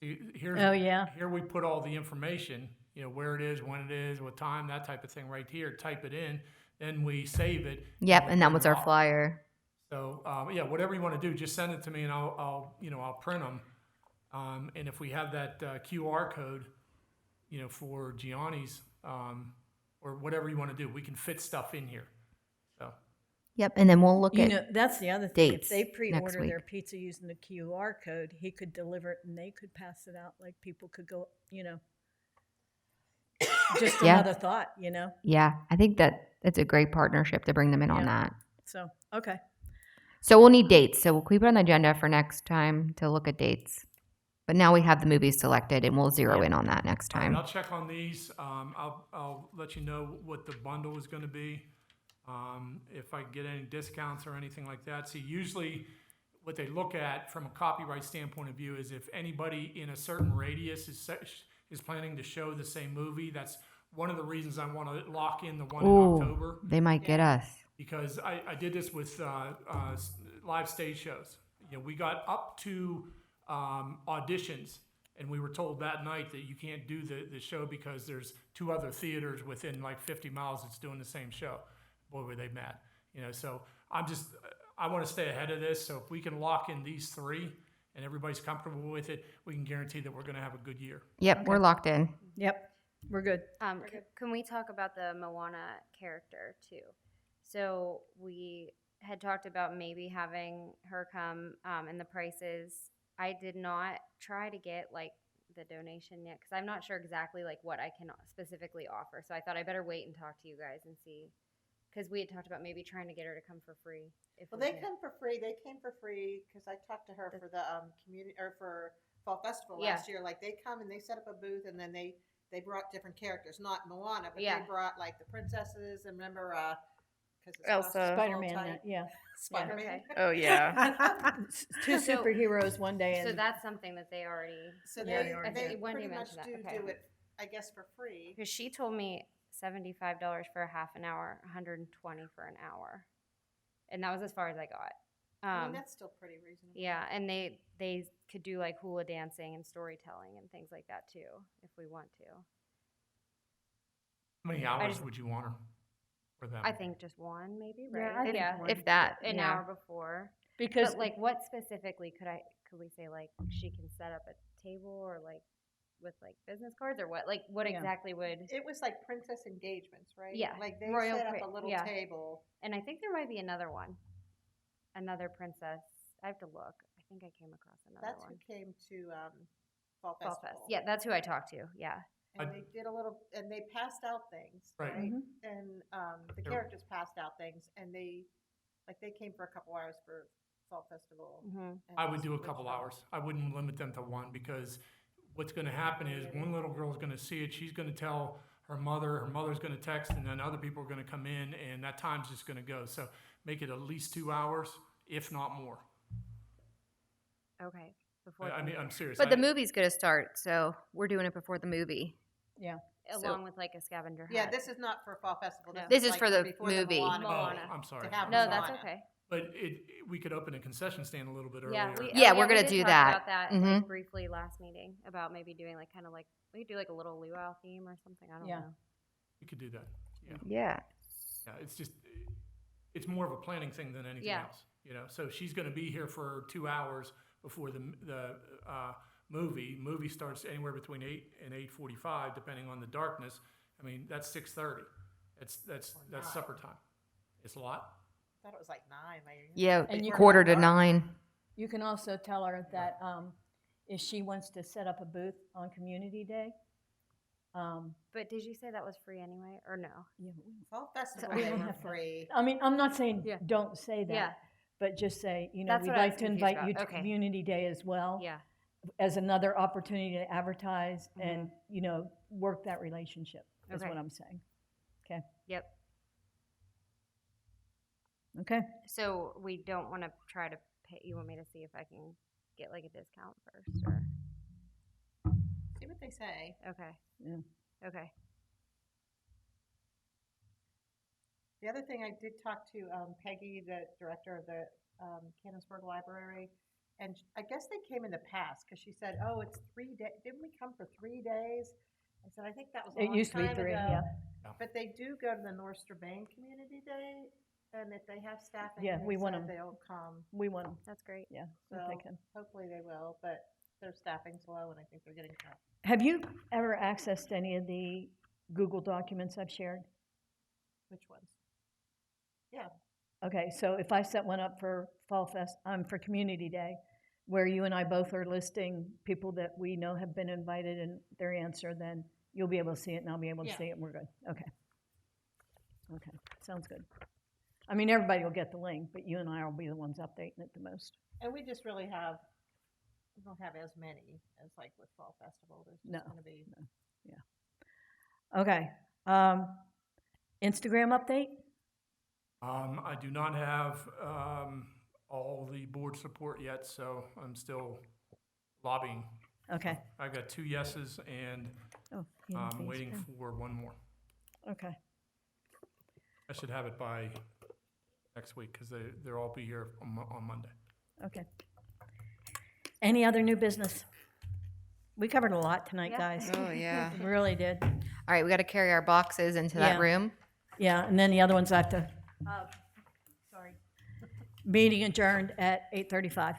Here's, Oh, yeah. Here we put all the information, where it is, when it is, what time, that type of thing right here. Type it in, then we save it. Yep. we And that print was it our off. flyer. So yeah, whatever you want to do, just send it to me, and I'll print them. And if we have that QR code, for Gianni's or whatever you want to do. We can fit stuff in here. So Yep, and then we'll look You at know, that's the other thing. If dates they next pre-order week. their pizza using the QR code, he could deliver it and they could pass it out. Like people could go, just Yeah. another thought, Yeah, I think that it's a great partnership to bring them in on Yeah. that. So, okay. So we'll need dates. So we'll keep it on the agenda for next time to look at dates. But now we have the movies selected, and we'll zero in on that next all right, time. I'll check on these. I'll let you know what the bundle is going to be. If I get any discounts or anything like that. See, usually what they look at from a copyright standpoint of view is if anybody in a certain radius is planning to show the same movie. That's one of the reasons I want to lock in the one in October. They might get us. Because I did this with live stage shows. We got up to auditions, and we were told that night that you can't do the show because there's 2 other theaters within like 50 miles that's doing the same show. Boy, were they mad. So I want to stay ahead of this. So if we can lock in these 3 and everybody's comfortable with it, we can guarantee that we're going to have a good year. Yep, we're locked in. Yep, we're good. Can we talk about the Moana character too? So we had talked about maybe having her come and the prices. I did not try to get like the donation yet because I'm not sure exactly like what I can specifically offer. So I thought I better wait and talk to you guys and see. Because we had talked about maybe trying to get her to come for free. Well, they come for free. They came for free because I talked to her for the community or for Fall Festival last year. Like they come and they set up a booth and then they brought different characters, not Moana, but they brought like the princesses and remember Elsa. Spider-Man, yeah. Spider-Man. Okay. Oh yeah. 2 superheroes one day. So And that's something that they already. So Yeah, they Wendy pretty much mentioned that. Okay. do it, I guess, for free. Because she told me $75 for a half an hour, $120 for an hour, and that was as far as I got. I mean, that's still pretty reasonable. Yeah, and they could do like hula dancing and storytelling and things like that too, if we want to. How many hours would you want her for them? I think just one, maybe, Yeah, right? I think one. If that, an yeah. hour before. because But like, what specifically could we say? Like, she can set up a table or like with like business cards or what? Like, what exactly would? It was like princess engagements, right? Yeah, Like they royal set up pri- a little yeah. table. And I think there might be another one, another princess. I have to look. I think I came across another That's one. who came to Fall Fall Festival. Fest. Yeah, that's who I talked to. Yeah. And they did a little, and they passed out things, Right. right? Mhm. And the Sure. characters passed out things, and they came for a couple hours for Fall Festival. Mm-hmm. and I would do a which couple one? hours. I wouldn't limit them to one because what's going to happen is one little girl's going to see it. She's going to tell her mother's going to text, and then other people are going to come in, and that time's just going to go. So make it at least 2 hours, if not more. Okay. Before I mean, I'm serious. But the movie's going to start, so we're doing it before the movie. yeah. along with like a scavenger hunt. Yeah, this is not for Fall Festival. No. This is like for the before movie. Moana Moana. Oh, I'm sorry. to have No, Moana. that's okay. But we could open a concession stand a little bit Yeah, earlier. Yeah, we're we gonna did do talk that. About that Mhm. like, briefly last meeting about maybe doing like kind of like we could do like a little luau theme or something. I don't Yeah. know. We could do that. Yeah. Yeah. Yeah, it's just, it's more of a planning thing than anything Yeah. else, So she's going to be here for 2 hours before the movie. Movie starts anywhere between 8 and 8:45, depending on the darkness. I mean, that's 6:30. That's supper time. It's a lot. I thought it was like 9. Yeah, And you- quarter to 9. You can also tell her that if she wants to set up a booth on Community Day. But did you say that was free anyway, or no? Yeah, Fall Festival, we they don't were have to- free. I mean, I'm not saying Yeah. don't say that, Yeah. but just say, That's we'd what I was like to confused invite about. you to Okay. Community Day as well. Yeah. As another opportunity to advertise Mm-hmm. and, work that relationship is Okay. what I'm saying. Okay. Yep. Okay. So we don't want to try to pay. You want me to see if I can get like a discount first, or See what they say. okay? Yeah. Okay. The other thing, I did talk to Peggy, the director of the Canonsburg Library, and I guess they came in the past because she said, "Oh, it's 3 days. Didn't we come for 3 days?" I said, "I think that was a It long used to be time 3, ago." yeah. But they do go to the Norster Bain Community Day, and if they have staffing, Yeah, they we want said 'em. they'll come. We want them. That's great. Yeah. So if they can. hopefully they will, but their staffing's low, and I think they're getting cut. Have you ever accessed any of the Google documents I've shared? Which ones? Yeah. Okay, so if I set one up for for Community Day, where you and I both are listing people that we know have been invited and their answer, then you'll be able to see it and I'll be able to see it and we're good. Okay. Okay, sounds good. I mean, everybody will get the link, but you and I will be the ones updating it the most. And we just really we don't have as many as like with Fall Festival. There's just going to be. Yeah. Okay. Instagram update? I do not have all the board support yet, so I'm still lobbying. Okay. I got 2 yeses and I'm waiting for 1 more. Okay. I should have it by next week because they'll all be here on Monday. Okay. Any other new business? We covered a lot tonight, guys. Oh, yeah. We really did. All right, we got to carry our boxes into that room. Yeah, and then the other ones I have to. Sorry. Meeting adjourned at 8:35.